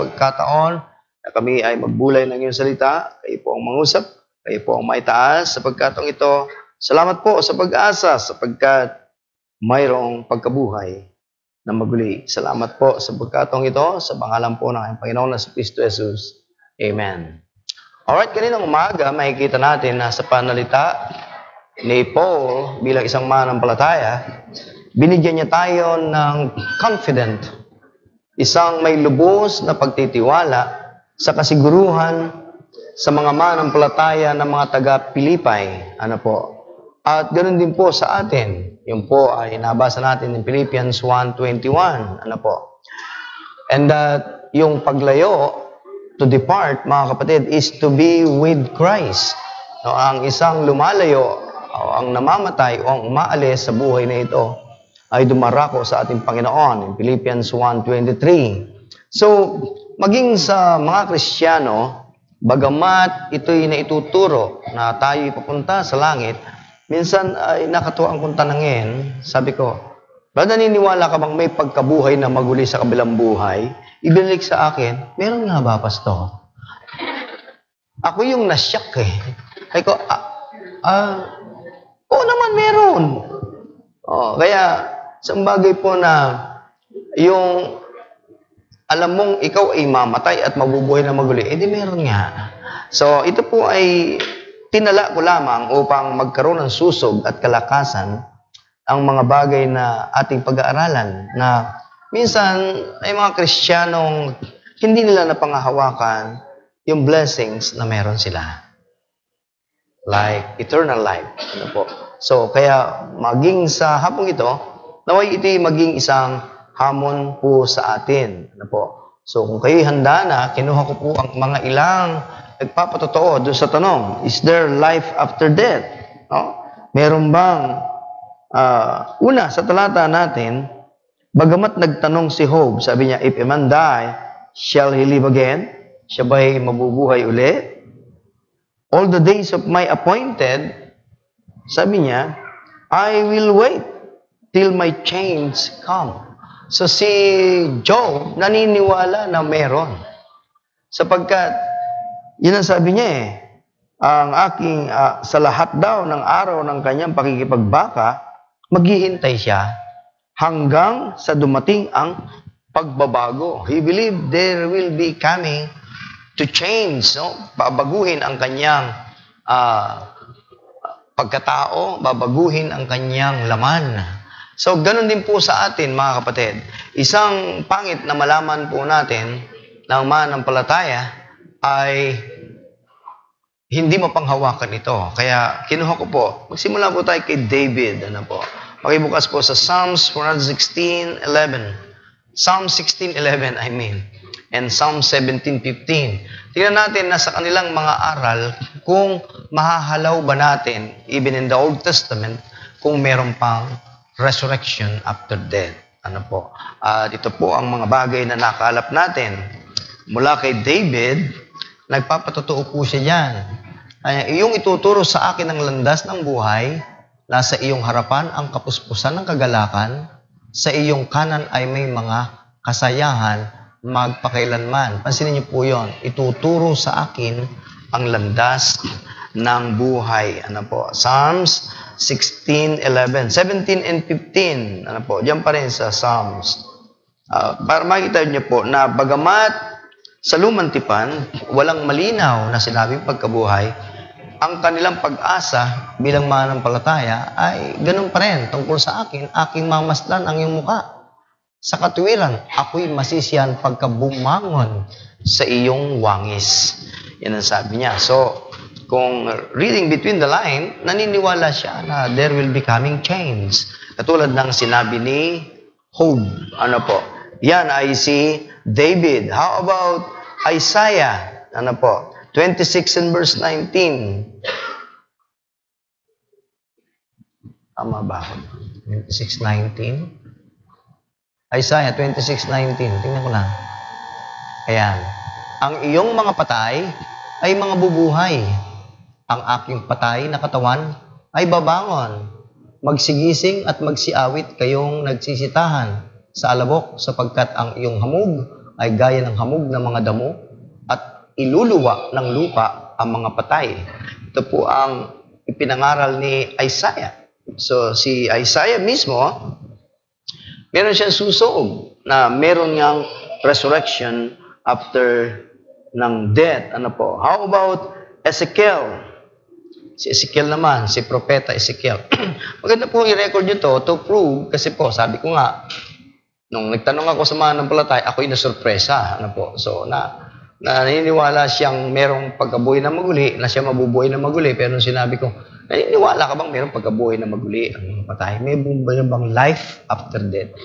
pagkataon na kami ay magbulay ng iyong salita. Kayo po ang mangusap, kayo po ang maitaas sa pagkataong ito. Salamat po sa pag-asa sapagkat mayroong pagkabuhay na maguli. Salamat po sa pagkataong ito sa pangalan po ng aking Panginoon na si Kristo Jesus. Amen. Alright, kaninang umaga, makikita natin na sa panalita ni Paul bilang isang mananampalataya, binigyan niya tayo ng confident, isang may lubos na pagtitiwala sa kasiguruhan sa mga mananampalataya ng mga taga-Pilipay. Ano po? At ganoon din po sa atin. Yung po ay nabasa natin in Philippians 1:21. Ano po? And that yung paglayo, to depart, mga kapatid, is to be with Christ. No, ang isang lumalayo, o ang namamatay o ang umaalis sa buhay na ito ay dumarako sa ating Panginoon in Philippians 1:23. So, maging sa mga Kristiyano, bagamat ito'y naituturo na tayo'y papunta sa langit, minsan ay nakatuwa kong tanangin, sabi ko, ba naniniwala ka bang may pagkabuhay na maguli sa kabilang buhay? Ibinalik sa akin, meron nga ba, Pastor? Ako yung nasyak eh. Sabi ko, oo naman meron. Kaya, isang bagay po na yung alam mong ikaw ay mamatay at mabubuhay na maguli, di meron nga. So, ito po ay tinala ko lamang upang magkaroon ng susog at kalakasan ang mga bagay na ating pag-aaralan na minsan ay mga Kristiyanong hindi nila napangahawakan yung blessings na meron sila. Like eternal life. Ano po? So, kaya maging sa hapong ito, naway ito'y maging isang hamon po sa atin. Ano po? So, kung kayo'y handa na, kinuha ko po ang mga ilang nagpapatotoo doon sa tanong, is there life after death? No? Meron bang, una, sa talata natin, bagamat nagtanong si Job, sabi niya, if a man die, shall he live again? Siya ba'y mabubuhay uli? All the days of my appointed, sabi niya, I will wait till my change come. So si Job, naniniwala na meron. Sapagkat, yun ang sabi niya eh, ang aking, sa lahat daw ng araw ng kanyang pakikipagbaka, maghihintay siya hanggang sa dumating ang pagbabago. He believed there will be coming to change, no? Babaguhin ang kanyang pagkatao, babaguhin ang kanyang laman. So, ganun din po sa atin, mga kapatid. Isang pangit na malaman po natin ng mananampalataya ay hindi mapanghawakan ito. Kaya, kinuha ko po. Magsimula po tayo kay David. Ano po? Makibukas po sa Psalms 116:11. Psalm 16:11, I mean. And Psalm 17:15. Tingnan natin na sa kanilang mga aral kung mahahalaw ba natin, even in the Old Testament, kung meron pang resurrection after death. Ano po? Ito po ang mga bagay na nakalap natin. Mula kay David, nagpapatotoo po siya yan. Iyong ituturo sa akin ang landas ng buhay, nasa iyong harapan ang kapuspusan ng kagalakan, sa iyong kanan ay may mga kasayahan magpakailanman. Pansinin niyo po yun. Ituturo sa akin ang landas ng buhay. Ano po? Psalms 16:11. 17 and 15. Ano po? Diyan pa rin sa Psalms. Para makita niyo po na bagamat sa lumang tipan, walang malinaw na sinabing pagkabuhay, ang kanilang pag-asa bilang mananampalataya ay ganun pa rin. Tungkol sa akin, aking mamasdan ang iyong muka. Sa katuwiran, ako'y masisiyan pagka bumangon sa iyong wangis. Yan ang sabi niya. So, kung reading between the line, naniniwala siya na there will be coming change. Katulad ng sinabi ni Job. Ano po? Yan ay si David. How about Isaiah? Ano po? 26 and verse 19. Tama ba ako? 26:19. Isaiah 26:19. Tingnan ko lang. Ayan. Ang iyong mga patay ay mga bubuhay. Ang aking patay na katawan ay babangon. Magsigising at magsiawit kayong nagsisitahan sa alabok sapagkat ang iyong hamog ay gaya ng hamog ng mga damo at iluluwa ng lupa ang mga patay. Ito po ang ipinangaral ni Isaiah. So, si Isaiah mismo, meron siyang susuog na meron niyang resurrection after ng death. Ano po? How about Ezekiel? Si Ezekiel naman, si Propeta Ezekiel. Maganda po i-record nyo to prove, kasi po, sabi ko nga, nung nagtanong ako sa mananampalataya, ako'y nasurpresa. Ano po? So, naniniwala siyang merong pagkabuhay na maguli, na siya mabubuhay na maguli, pero nung sinabi ko, naniniwala ka bang merong pagkabuhay na maguli? Ang patay, may bang life after death?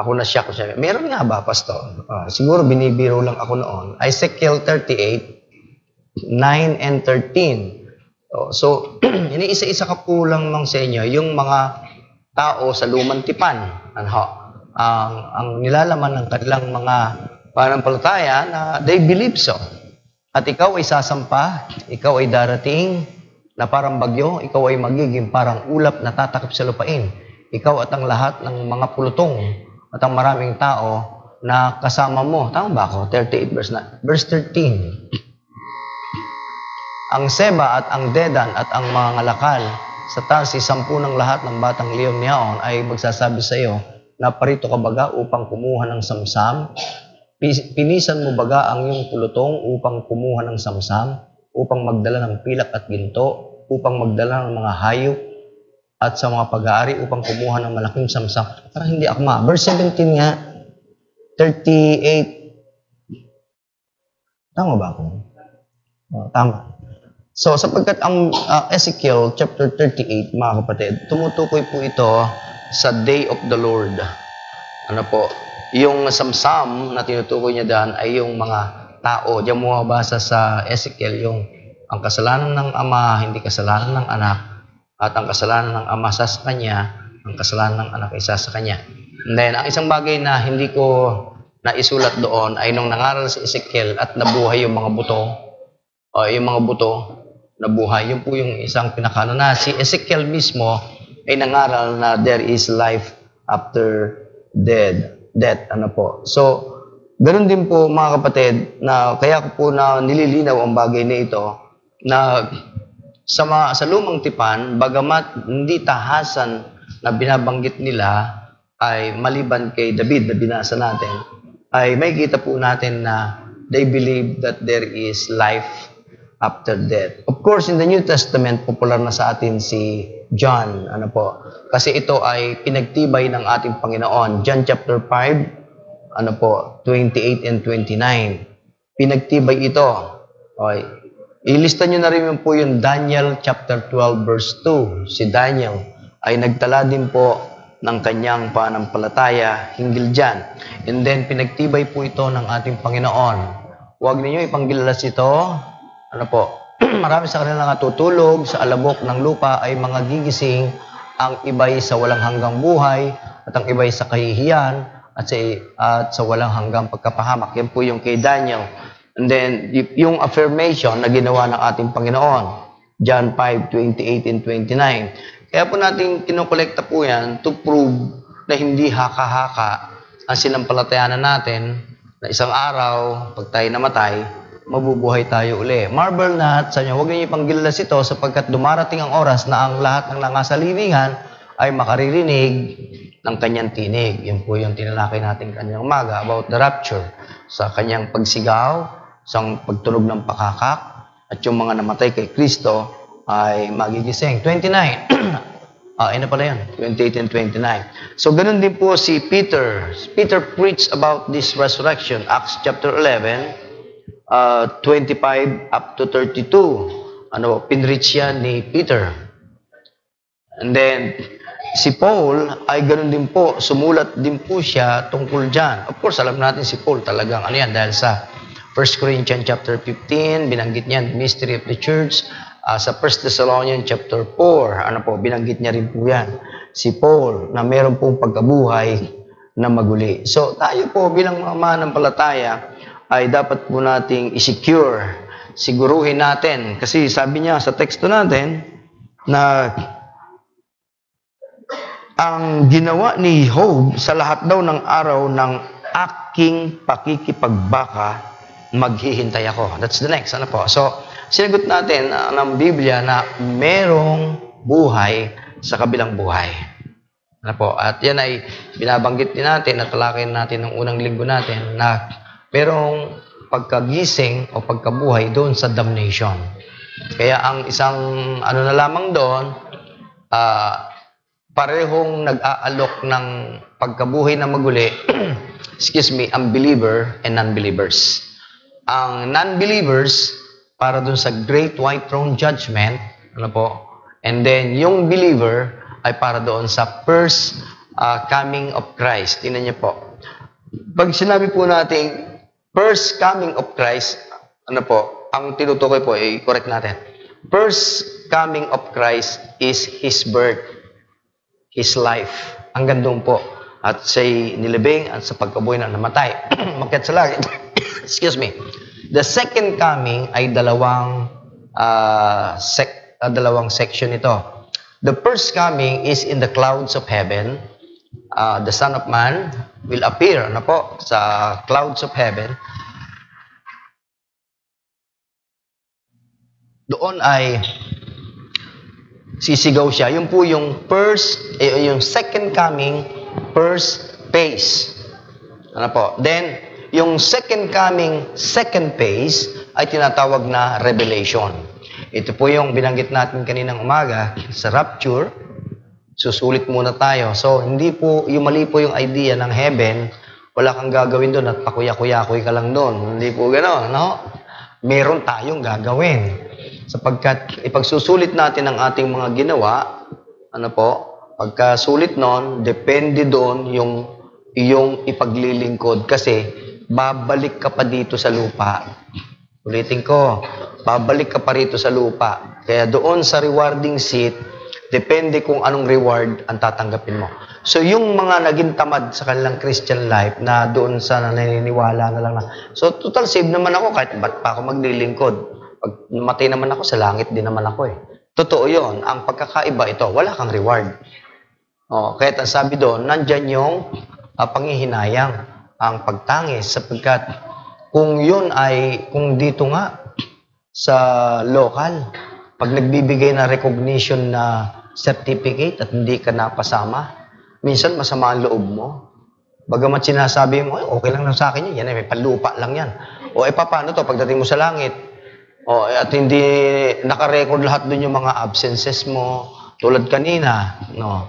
Ako na siya ko siya. Meron nga ba, Pastor? Siguro binibiro lang ako noon. Ezekiel 38, 9 and 13. So, iniisa-isa ka po lang sa inyo, yung mga tao sa lumang tipan, ang nilalaman ng kanilang mga pananampalataya na they believe so. At ikaw ay sasampa, ikaw ay darating na parang bagyo, ikaw ay magiging parang ulap na tatakip sa lupain. Ikaw at ang lahat ng mga pulutong at ang maraming tao na kasama mo. Tama ba ako? 38 verse 13. Ang Seba at ang Dedan at ang mga ngalakal sa Tarsi, 10 ng lahat ng batang leon niyaon ay magsasabi sa iyo na parito ka baga upang kumuha ng samsam? Pinisan mo baga ang iyong pulutong upang kumuha ng samsam? Upang magdala ng pilak at ginto? Upang magdala ng mga hayop at sa mga pag-aari upang kumuha ng malaking samsam? Parang hindi akma. Verse 17 nga, 38. Tama ba ako? Tama. So, sapagkat ang Ezekiel chapter 38, mga kapatid, tumutukoy po ito sa Day of the Lord. Ano po? Yung samsam na tinutukoy niya dyan ay yung mga tao. Diyan mo mabasa sa Ezekiel yung ang kasalanan ng ama, hindi kasalanan ng anak, at ang kasalanan ng ama sa kanya, ang kasalanan ng anak isa sa kanya. And then, ang isang bagay na hindi ko naisulat doon ay nung nangaral si Ezekiel at nabuhay yung mga buto, nabuhay. Yun po yung isang pinakano na si Ezekiel mismo ay nangaral na there is life after death. Ano po. So, ganun din po mga kapatid na kaya ko po na nililinaw ang bagay na ito na sa lumang tipan, bagamat hindi tahasan na binabanggit nila ay maliban kay David na binasa natin, ay may kita po natin na they believe that there is life after death. Of course, in the New Testament, popular na sa atin si John. Ano po? Kasi ito ay pinagtibay ng ating Panginoon. John chapter 5, 28 and 29. Pinagtibay ito. Okay. Ilista nyo na rin po yung Daniel chapter 12 verse 2. Si Daniel ay nagtala din po ng kanyang pananampalataya hinggil dyan. And then, pinagtibay po ito ng ating Panginoon. Huwag ninyo ipanggilalas ito. Marami sa kanila natutulog sa alabok ng lupa ay mga gigising, ang iba'y sa walang hanggang buhay, at ang iba'y sa kahihiyan, at sa walang hanggang pagkapahamak. Yan po yung kay Daniel. And then, yung affirmation na ginawa ng ating Panginoon, John 5:28 and 29. Kaya po natin kinukolekta po yan to prove na hindi haka-haka ang sinampalatayanan natin na isang araw, pag tayo namatay, mabubuhay tayo uli. Marvel not sa inyo, huwag niyo ipanggilalas ito sapagkat dumarating ang oras na ang lahat ng nangasalilingan ay makaririnig ng kanyang tinig. Yan po yung tinalakay natin kanyang umaga about the rapture. Sa kanyang pagsigaw, sa pagtunog ng pakakak, at yung mga namatay kay Kristo ay magigising. 29. Ano pala yan? 28 and 29. So, ganun din po si Peter. Peter preached about this resurrection. Acts chapter 11, 25 up to 32. Pinreach yan ni Peter. And then, si Paul ay ganun din po. Sumulat din po siya tungkol dyan. Of course, alam natin si Paul talagang yan dahil sa 1 Corinthians chapter 15, binanggit niya the mystery of the church. Sa 1 Thessalonians chapter 4, binanggit niya rin po yan. Si Paul na meron pong pagkabuhay na maguli. So, tayo po bilang mga mananampalataya ay dapat po nating i-secure, siguruhin natin. Kasi sabi niya sa teksto natin na ang ginawa ni Job sa lahat daw ng araw ng aking pakikipagbaka, maghihintay ako. That's the next. Ano po? So, sinagot natin ng Biblia na merong buhay sa kabilang buhay. Ano po? At yan ay binabanggit din natin at talakayin natin ng unang linggo natin na merong pagkagising o pagkabuhay doon sa damnation. Kaya ang isang ano na lamang doon, parehong nag-aalok ng pagkabuhay na maguli, excuse me, ang believer and non-believers. Ang non-believers, para dun sa Great White Throne Judgment, ano po, and then yung believer ay para doon sa first coming of Christ. Tingnan niyo po. Pag sinabi po natin, first coming of Christ, ano po, ang tinutukoy po, i-correct natin. First coming of Christ is His birth, His life. Hanggang doon po. At siya'y nilibing at sa pagkabuhay na namatay. Makyat sa langit. Excuse me. The second coming ay dalawang section ito. The first coming is in the clouds of heaven. The Son of Man will appear ano po, sa clouds of heaven. Doon ay sisigaw siya. Yun po yung yung second coming, first phase. Ano po? Then, yung second coming, second phase ay tinatawag na revelation. Ito po yung binanggit natin kaninang umaga sa rapture. Susulit muna tayo. So, hindi po, yung mali po yung idea ng heaven, wala kang gagawin doon at pakuya-kuya-kuy ka lang doon. Hindi po gano'n, no? Meron tayong gagawin. Sapagkat ipagsusulit natin ang ating mga ginawa, ano po, pagkasulit nun, depende doon yung iyong ipaglilingkod kasi babalik ka pa dito sa lupa. Ulitin ko, babalik ka pa rito sa lupa. Kaya doon sa rewarding seat, depende kung anong reward ang tatanggapin mo. So yung mga naging tamad sa kanilang Christian life na doon sa naniniwala na lang na, so total save naman ako kahit ba't pa ako maglilingkod. Pag namatay naman ako, sa langit din naman ako eh. Totoo yun. Ang pagkakaiba ito, wala kang reward. Kaya ang sabi doon, nandyan yung panghihinayang, ang pagtangis, sapagkat kung yun ay, kung dito nga, sa local, pag nagbibigay na recognition na certificate at hindi ka napasama, minsan masama ang loob mo. Bagamat sinasabi mo, okay lang sa akin yan, may panlupa lang yan. Paano to pagdating mo sa langit? At hindi naka-record lahat dun yung mga absences mo, tulad kanina, no?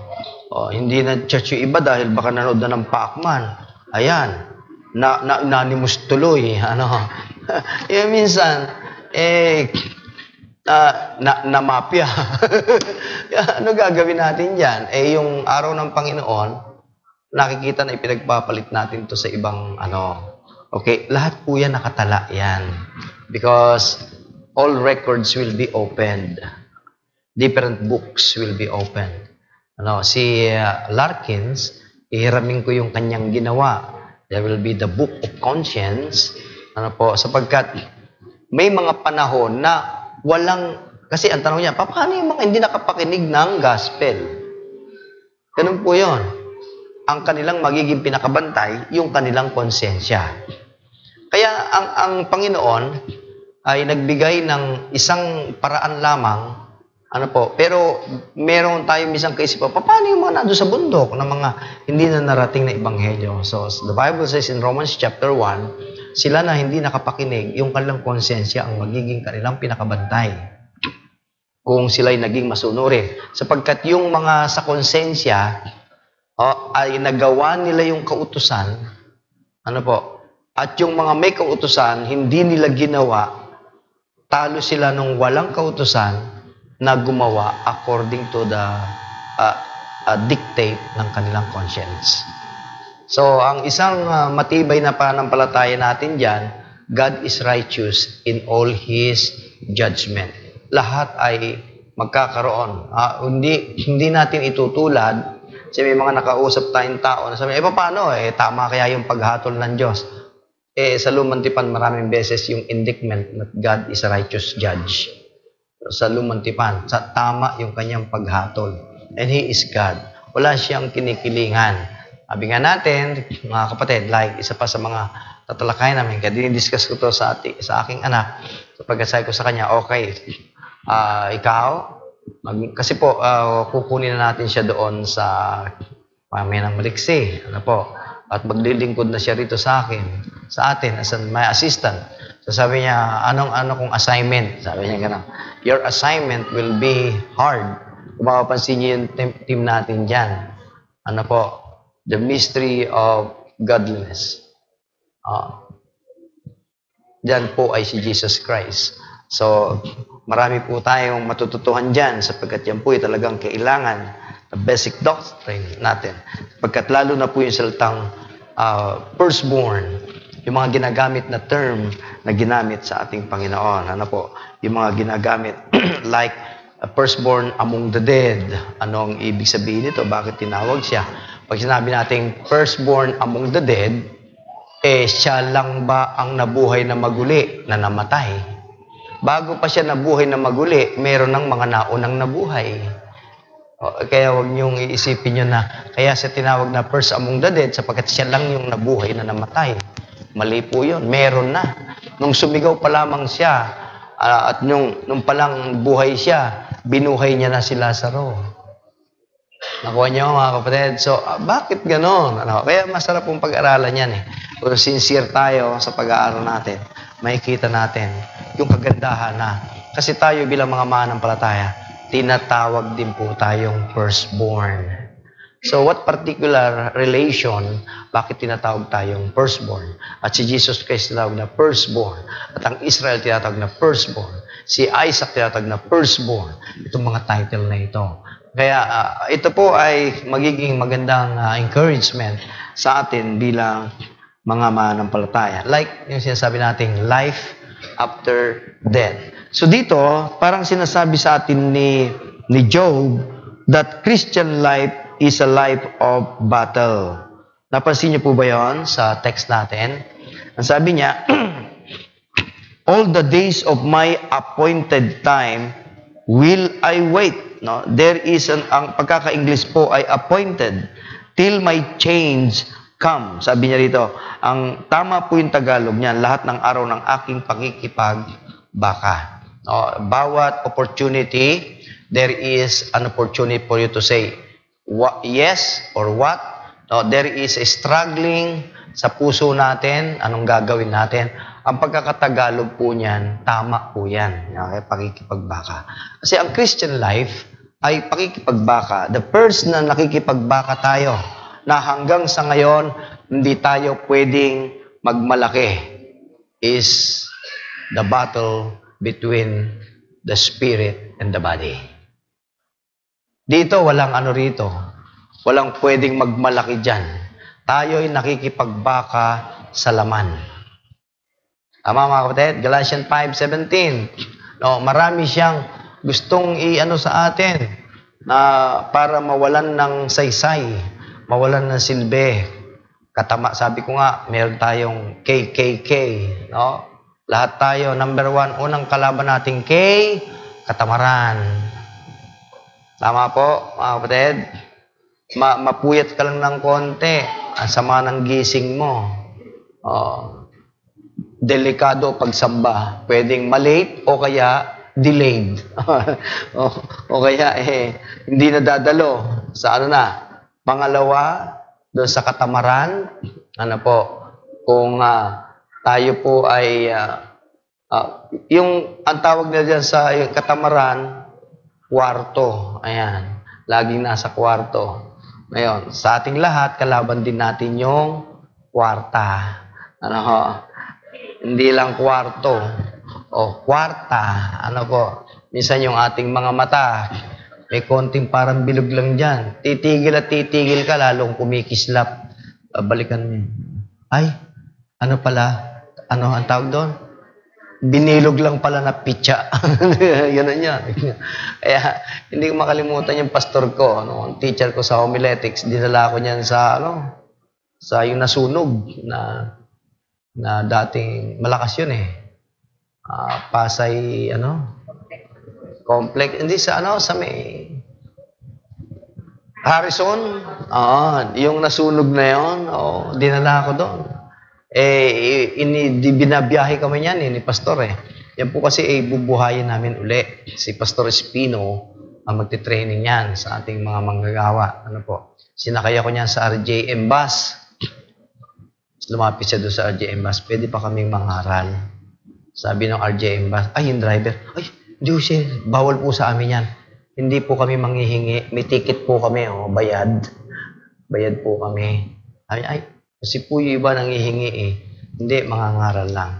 Hindi na church yung iba dahil baka nanood na ng Pacman. Ayan, anonymous tuloy, ano? Minsan, mafia. Ano gagawin natin dyan? Yung araw ng Panginoon, nakikita na ipinagpapalit natin to sa ibang, okay, lahat po yan nakatala yan. Because all records will be opened. Different books will be opened. Si Larkins, ihiramin ko yung kanyang ginawa. There will be the book of conscience. Sapagkat may mga panahon na walang, kasi ang tanong niya, paano yung mga hindi nakapakinig ng gospel? Ganun po yun. Ang kanilang magiging pinakabantay, yung kanilang konsensya. Kaya ang Panginoon ay nagbigay ng isang paraan lamang, pero meron tayong isang kaisipan, paano yung mga nandun sa bundok ng mga hindi na narating na ebanghelyo? So, the Bible says in Romans chapter 1, sila na hindi nakapakinig, yung kanilang konsensya ang magiging kanilang pinakabantay. Kung sila'y naging masunuri. Sapagkat yung mga sa konsensya, ay nagawa nila yung kautusan, at yung mga may kautusan, hindi nila ginawa, talo sila nung walang kautusan na gumawa according to the dictate ng kanilang conscience. So, ang isang matibay na pananampalataya natin dyan, God is righteous in all His judgment. Lahat ay magkakaroon. Hindi natin itutulad kasi may mga nakausap tayong tao na sabi, paano? Tama kaya yung paghatol ng Diyos. Sa Lumang Tipan, maraming beses yung indictment that God is a righteous judge. Sa Lumang Tipan, tama yung kanyang paghatol. And He is God. Wala siyang kinikilingan. Sabi nga natin, mga kapatid, like isa pa sa mga tatalakay namin, kaya dinidiscuss ko to sa aking anak, sapagkat sabi ko sa kanya, okay, ikaw, kasi po, kukunin na natin siya doon sa pamilya ng Maliksi, ano po, at maglilingkod na siya rito sa atin, as my assistant. So sabi niya, ano kong assignment? Sabi niya gano'n, your assignment will be hard. Kung makapansin niyo yung team natin dyan, ano po, the mystery of godliness. Diyan po ay si Jesus Christ. So, marami po tayong matututuhan dyan sapagkat yan po ay talagang kailangan the basic doctrine natin. Sapagkat lalo na po yung salitang firstborn, yung mga ginagamit na term na ginamit sa ating Panginoon. Ano po? Yung mga ginagamit like firstborn among the dead. Anong ibig sabihin nito? Bakit tinawag siya? Pag sinabi natin firstborn among the dead, siya lang ba ang nabuhay na maguli na namatay? Bago pa siya nabuhay na maguli, meron ng mga naunang nabuhay. Kaya huwag niyong iisipin nyo na, kaya siya tinawag na first among the dead, sapagkat siya lang yung nabuhay na namatay. Mali po yun. Meron na. Nung sumigaw pa lamang siya, at nung palang buhay siya, binuhay niya na si Lazaro. Nakuha niyo mga kapatid? So, bakit ganon? Kaya masarap pong pag-aralan yan eh. Kung sincere tayo sa pag-aaral natin, makikita natin yung kagandahan na. Kasi tayo bilang mga mananampalataya, tinatawag din po tayong firstborn. So, what particular relation, bakit tinatawag tayong firstborn? At si Jesus Christ tinatawag na firstborn. At ang Israel tinatawag na firstborn. Si Isaac tinatawag na firstborn. Itong mga title na ito. Kaya ito po ay magiging magandang encouragement sa atin bilang mga mananampalataya. Like yung sinasabi nating life after death. So dito, parang sinasabi sa atin ni Job that Christian life is a life of battle. Napansin niyo po ba yon sa text natin? Ang sabi niya, all the days of my appointed time will I wait. No, there is ang pagkaka-English po ay appointed till my change come. Sabi niya rito, ang tama po yung Tagalog niyan, lahat ng araw ng aking pakikipagbaka. No, bawat opportunity, there is an opportunity for you to say what, yes or what. No, there is a struggling sa puso natin, anong gagawin natin. Ang pagkakatagalog po niyan, tama po yan. Okay, pakikipagbaka. Kasi ang Christian life ay pakikipagbaka. The first na nakikipagbaka tayo, na hanggang sa ngayon, hindi tayo pwedeng magmalaki, is the battle between the spirit and the body. Dito, walang ano rito. Walang pwedeng magmalaki dyan. Tayo ay nakikipagbaka sa laman. Tama mga kapatid? Galatians 5:17. No, marami siyang gustong i-ano sa atin na para mawalan ng saysay, mawalan ng silbi. Sabi ko nga, meron tayong KKK, no? Lahat tayo, number 1, unang kalaban nating katamaran. Tama po, mga kapatid? Mapuyat ka lang ng konti, ang sama ng gising mo. Delikado pagsamba. Pwedeng malate o kaya delayed. o kaya hindi na dadalo sa pangalawa, doon sa katamaran. Ano po, kung tayo po ay ang tawag na dyan sa katamaran, kwarto. Ayan, laging nasa kwarto. Ngayon, sa ating lahat, kalaban din natin yung kwarta. Hindi lang kwarto o kwarta. Minsan yung ating mga mata, may konting parang bilog lang dyan. Titigil at titigil ka, lalong kumikislap. Balikan mo. Ay, ano ang tawag doon? Binilog lang pala na pitsa. Yan yan. Kaya, hindi ko makalimutan yung pastor ko, ang teacher ko sa homiletics, dinala ko niyan sa yung nasunog na dating malakas yun Pasay, complex. Hindi sa may Harrison, yung nasunog na yon, dinala ako doon. Binabiyahe kami niyan ni Pastor eh. Yan po kasi bubuhayin namin uli. Si Pastor Espino ang magte-training yan sa ating mga manggagawa. Ano po? Sinakay ako niyan sa RJM bus. Lumapit siya doon sa RJM bus. Pwede pa kaming mangaral. Sabi ng RJM bus, yung driver, Jose, bawal po sa amin yan. Hindi po kami manghihingi. May ticket po kami, bayad. Bayad po kami. Kasi po yung iba nanghihingi eh. Hindi, mangangaral lang.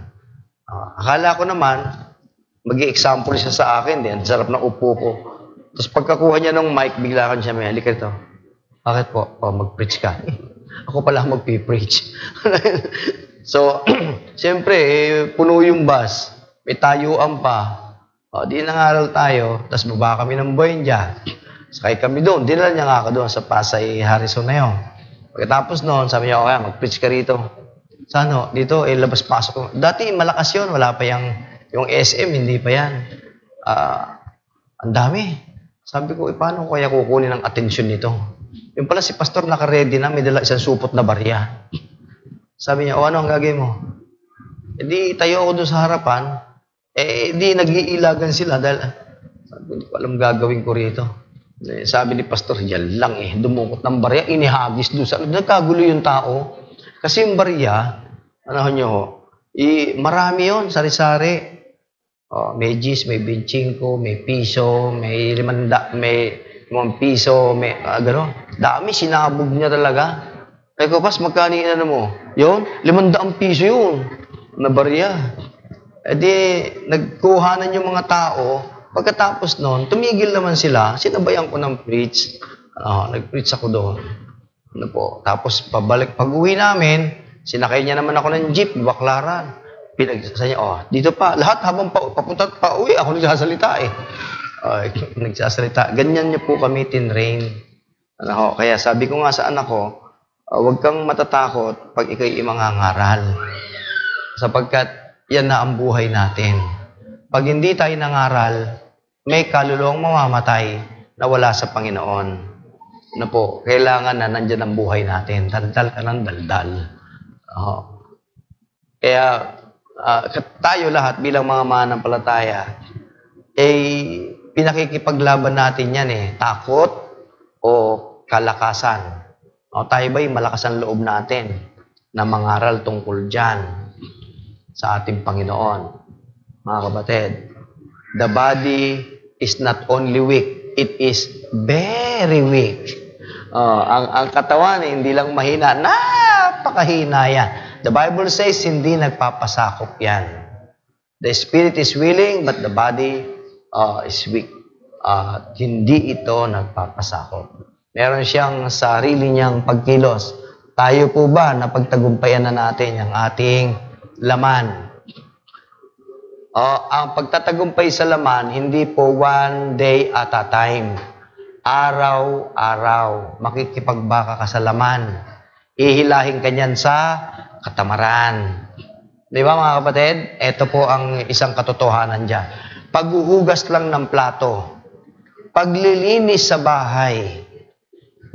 Akala ko naman, mag-i-example siya sa akin. Ang sarap ng upo ko. Tapos pagkakuha niya ng mic, bigla kan siya, halika ito. Bakit po? Mag-preach ka. Ako pala mag-preach. So, siyempre, puno yung bus. May tayuan pa. Di nangaral tayo, tapos baba kami ng Buendia. Sakay kami doon. Dinala niya nga ako doon sa Pasay Harrison na yun. Pagkatapos noon, sabi niya, mag-preach ka rito. Sa dito, labas-pasok. Dati malakas yun, wala pa yung SM, hindi pa yan. Ang dami. Sabi ko, paano kaya kukunin ang atensyon nito? Yung pala si Pastor naka-ready na, may dala isang supot na barya. Sabi niya, ano ang gagawin mo? Di tayo ako doon sa harapan, di nag-iilagan sila dahil hindi ko alam gagawin ko rito. Sabi ni Pastor, yan lang dumukot ng barya, inihagis doon sa nagkagulo yung tao. Kasi yung barya, marami yon, sari-sari. May G's, may 25, may piso, may 500, may 5 piso, may gano'n. Dami, sinabog niya talaga. Ko, pas, magkano mo? Yun, 500 piso yun, na barya. Nagkuhanan yung mga tao. Pagkatapos noon, tumigil naman sila. Sinabayan ko ng preach. Nag-preach ako doon. Tapos pabalik. Pag-uwi namin, sinakay niya naman ako ng jeep, baklaran. Pinagsasabi niya, dito pa. Lahat habang papunta pa uwi, ako nagsasalita nagsasalita. Ganyan niya po kami tinrain. Kaya sabi ko nga sa anak ko, huwag kang matatakot pag ikaw'y mangangaral. Sapagkat yan na ang buhay natin. Pag hindi tayo nangaral, may kaluluwang mamamatay na wala sa Panginoon. Kailangan na nandyan ang buhay natin. Daldal ka ng daldal. Kaya tayo lahat bilang mga mananampalataya, pinakikipaglaban natin yan takot o kalakasan. Tayo ba'y malakas ang loob natin na mangaral tungkol dyan sa ating Panginoon? Mga kapatid, the body is not only weak, it is very weak. Ang katawan hindi lang mahina, napakahina yan. The Bible says, hindi nagpapasakop yan. The spirit is willing, but the body is weak. Hindi ito nagpapasakop. Meron siyang sarili niyang pagkilos. Tayo po ba na pagtagumpayan na natin ang ating laman? Ang pagtatagumpay sa laman, hindi po one day at a time. Araw-araw, makikipagbaka ka sa laman. Ihilahin ka niyan sa katamaran. Di ba mga kapatid? Ito po ang isang katotohanan dyan. Paghuhugas lang ng plato, paglilinis sa bahay,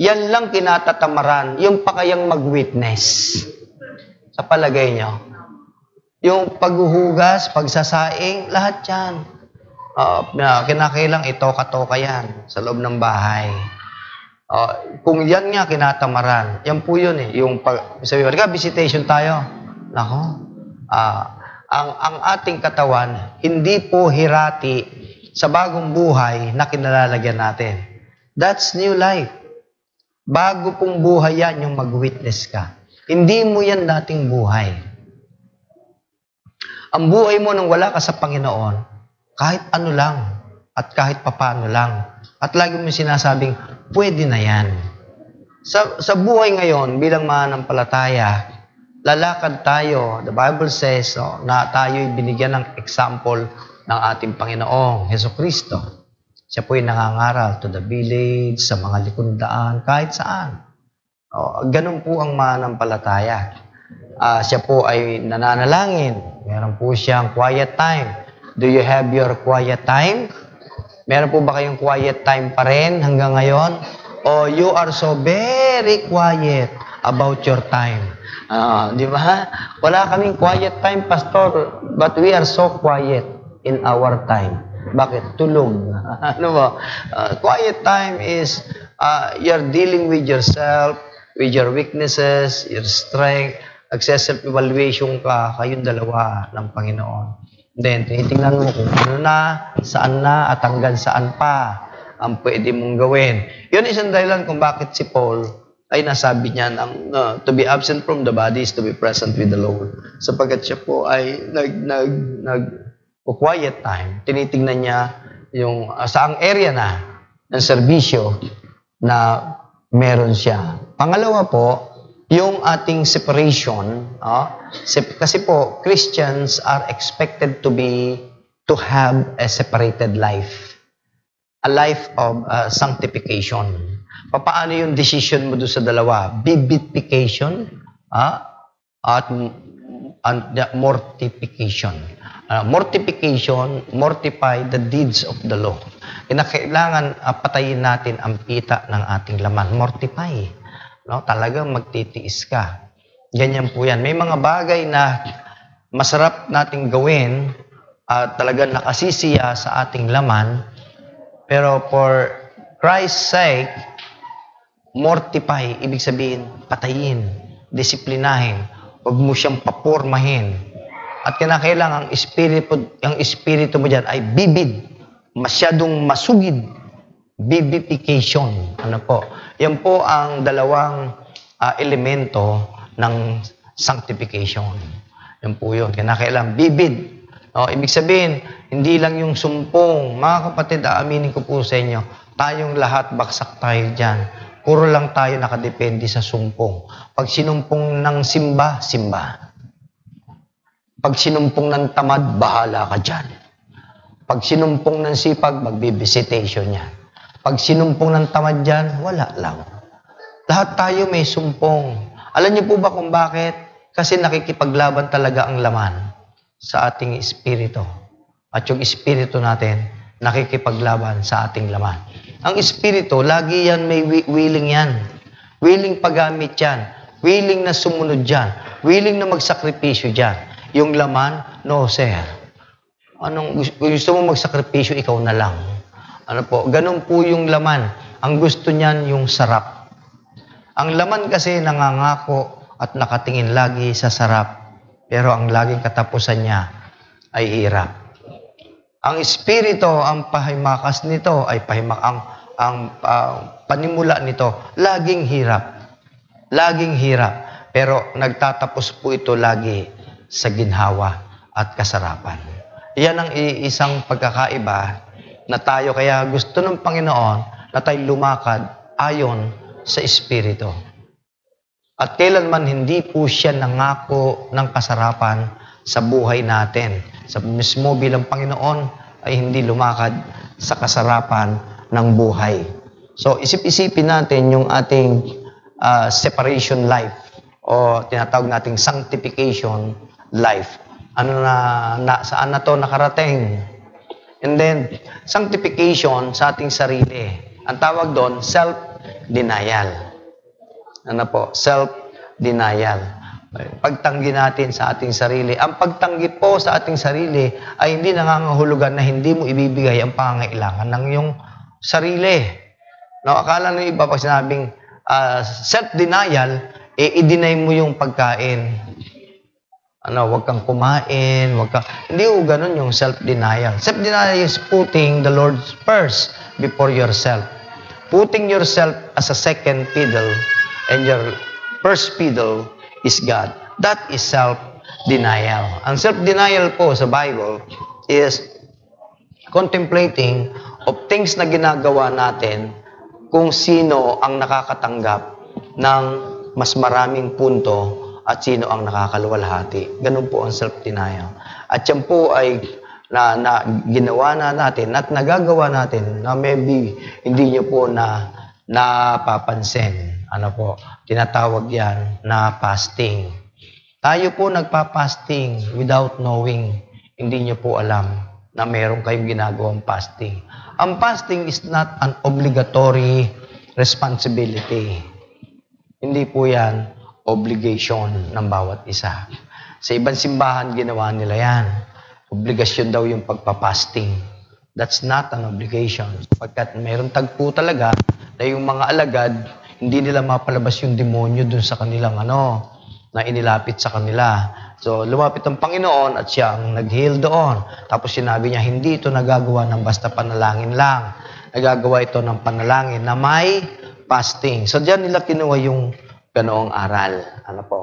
yan lang kinatatamaran, yung pakayang mag-witness. Sa palagay nyo, yung paghuhugas, pagsasaing, lahat yan. Kinakailang itoka-toka yan sa loob ng bahay. Kung yan nga kinatamaran, yan po yun Yung sabi mo, visitation tayo. Ang ating katawan, hindi po hirati sa bagong buhay na kinalalagyan natin. That's new life. Bago pong buhay yan, yung mag-witness ka. Hindi mo yan dating buhay. Ang buhay mo nang wala ka sa Panginoon, kahit ano lang, at kahit papano lang. At lagi mo sinasabing, pwede na yan. Sa buhay ngayon, bilang mananampalataya, lalakad tayo. The Bible says na tayo'y binigyan ng example ng ating Panginoong Hesukristo. Siya po'y nangangaral to the village, sa mga likundaan, kahit saan. Ganun po ang mananampalataya. Siya po ay nananalangin. Meron po siyang quiet time. Do you have your quiet time? Meron po ba kayong quiet time pa rin hanggang ngayon? O O you are so very quiet about your time. Di ba? Wala kaming quiet time, Pastor, but we are so quiet in our time. Bakit? Tulog. Ano ba? Quiet time is you're dealing with yourself, with your weaknesses, your strength, self-evaluation ka, kayong dalawa ng Panginoon. Then, tinitingnan mo kung ano na, saan na, at hanggang saan pa ang pwede mong gawin. Yun isang dahilan kung bakit si Paul ay nasabi niya ng to be absent from the body is to be present with the Lord. Sapagkat siya po ay quiet time. Tinitingnan niya yung saang area na ng serbisyo na meron siya. Pangalawa po, yung ating separation. Kasi po, Christians are expected to have a separated life. A life of sanctification. Paano yung decision mo doon sa dalawa? Vivification at mortification. Mortification, mortify the deeds of the law. Kailangan patayin natin ang pita ng ating laman. Mortify. No? Talagang magtitiis ka. Ganyan po yan. May mga bagay na masarap nating gawin at talagang nakasisiya sa ating laman. Pero for Christ's sake, mortify, ibig sabihin, patayin, disiplinahin, huwag mo siyang papormahin. At kinakailangan ang espiritu mo dyan ay bibid, masyadong masugid, vivification. Ano po? Yan po ang dalawang elemento ng sanctification. Yan po yun. Kinakailangan bibid. Ibig sabihin, hindi lang yung sumpong. Mga kapatid, aaminin ko po sa inyo, tayong lahat, baksak tayo dyan. Puro lang tayo nakadepende sa sumpong. Pag sinumpong ng simba, simba. Pag sinumpong ng tamad, bahala ka dyan. Pag sinumpong ng sipag, magbibisitation yan. Pag sinumpong ng tamad dyan, wala lang. Lahat tayo may sumpong. Alam niyo po ba kung bakit? Kasi nakikipaglaban talaga ang laman sa ating espiritu. At yung espiritu natin, nakikipaglaban sa ating laman. Ang espiritu, lagi yan may willing yan. Willing paggamit yan. Willing na sumunod yan. Willing na magsakripisyo dyan. Yung laman, no sir. Gusto mo magsakripisyo, ikaw na lang. Ano po? Ganun po yung laman. Ang gusto niyan, yung sarap. Ang laman kasi nangangako at nakatingin lagi sa sarap. Pero ang laging katapusan niya ay hirap. Ang espiritu, ang pahimakas nito, ay ang panimula nito, laging hirap. Laging hirap. Pero nagtatapos po ito lagi sa ginhawa at kasarapan. Yan ang isang pagkakaiba na tayo, kaya gusto ng Panginoon na tayo lumakad ayon sa espiritu. At kailanman hindi po siya nangako ng kasarapan sa buhay natin. Sa mismo bilang Panginoon ay hindi lumakad sa kasarapan ng buhay. So isip-isipin natin yung ating separation life o tinatawag nating sanctification life. Saan na to nakarating? And then, sanctification sa ating sarili. Ang tawag doon, self-denial. Ano po? Self-denial. Pagtanggi natin sa ating sarili. Ang pagtanggi po sa ating sarili ay hindi nangangahulugan na hindi mo ibibigay ang pangangailangan ng iyong sarili. No, akala ng iba pag sinabing self-denial, i-deny mo yung pagkain. Huwag kang kumain, hindi ko ganun yung self-denial. Self-denial is putting the Lord first before yourself. Putting yourself as a second fiddle and your first fiddle is God. That is self-denial. Ang self-denial po sa Bible is contemplating of things na ginagawa natin kung sino ang nakakatanggap ng mas maraming punto at sino ang nakakaluwalhati. Ganun po ang self-denial. At yan po ay ginawa na natin at nagagawa natin na maybe hindi nyo po napapansin. Tinatawag yan na fasting. Tayo po nagpa-fasting without knowing. Hindi nyo po alam na meron kayong ginagawang fasting. Ang fasting is not an obligatory responsibility. Hindi po yan obligation ng bawat isa. Sa ibang simbahan, ginawa nila yan. Obligasyon daw yung pagpapasting. That's not an obligation. Pagkat mayroong tagpo talaga na yung mga alagad, hindi nila mapalabas yung demonyo dun sa kanilang na inilapit sa kanila. So, lumapit ang Panginoon at siya ang nag-heal doon. Tapos sinabi niya, hindi ito nagagawa ng basta panalangin lang. Nagagawa ito ng panalangin na may fasting. So, diyan nila kinuha yung ganoong aral.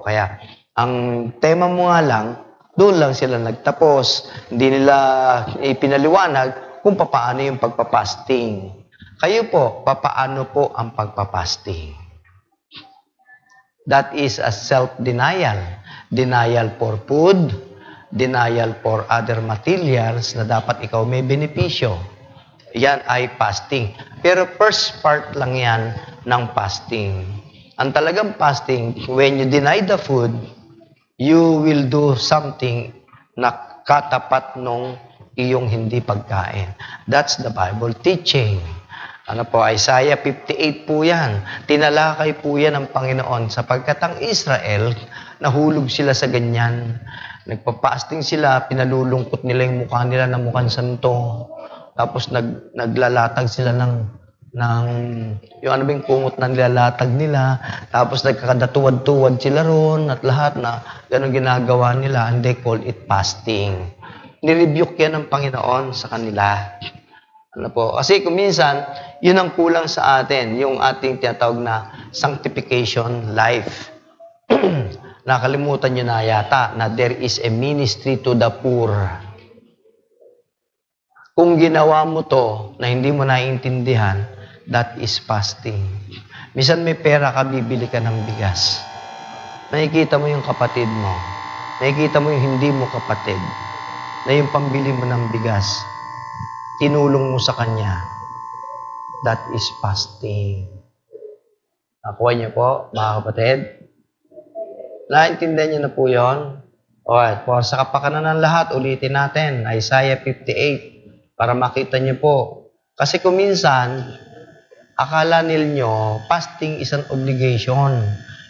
Kaya, ang tema mo nga lang, doon lang sila nagtapos. Hindi nila ipinaliwanag kung paano yung pagpapasting. Kayo po, papaano po ang pagpapasting? That is a self-denial. Denial for food, denial for other materials na dapat ikaw may benepisyo. Yan ay fasting. Pero first part lang yan ng fasting. Ang talagang fasting, when you deny the food, you will do something na katapat nung iyong hindi pagkain. That's the Bible teaching. Isaiah 58 po yan. Tinalakay po yan ng Panginoon sapagkat ang Israel, nahulog sila sa ganyan. Nagpa-fasting sila, pinalulungkot nila yung mukha nila na mukhang santo. Tapos naglalatag sila ng yung kumot na nilalatag nila. Tapos nagkakadatuwad-tuwad sila ron at lahat na ganun ginagawa nila and they call it fasting. Nirebuke yan ng Panginoon sa kanila. Kasi kung minsan, yun ang kulang sa atin, yung ating tinatawag na sanctification life. Nakalimutan nyo na yata na there is a ministry to the poor. Kung ginawa mo to na hindi mo naiintindihan, that is fasting. Minsan may pera ka, bibili ka ng bigas. Nakikita mo yung kapatid mo. Nakikita mo yung hindi mo kapatid. Na yung pambili mo ng bigas, tinulong mo sa kanya. That is fasting. Nakuha niyo po, mga kapatid? Naintindihan niyo na po yun? Alright, for sa kapakanan ng lahat, ulitin natin, Isaiah 58, para makita niyo po. Kasi kung minsan, akala ninyo, fasting is an obligation.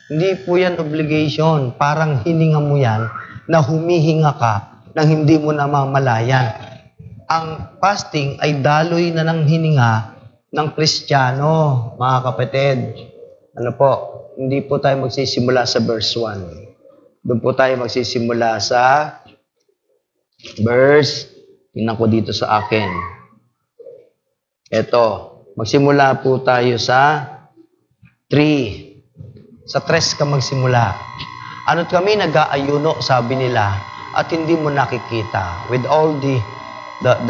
Hindi po yan obligation. Parang hininga mo yan, na humihinga ka, nang hindi mo namamalayan. Ang fasting ay daloy na ng hininga ng Kristiyano, mga kapatid. Hindi po tayo magsisimula sa verse 1. Doon po tayo magsisimula sa verse, tingnan ko dito sa akin. Ito, magsimula po tayo sa 3. Sa 3 ka magsimula. Ano't kami nag-aayuno, sabi nila, at hindi mo nakikita with all the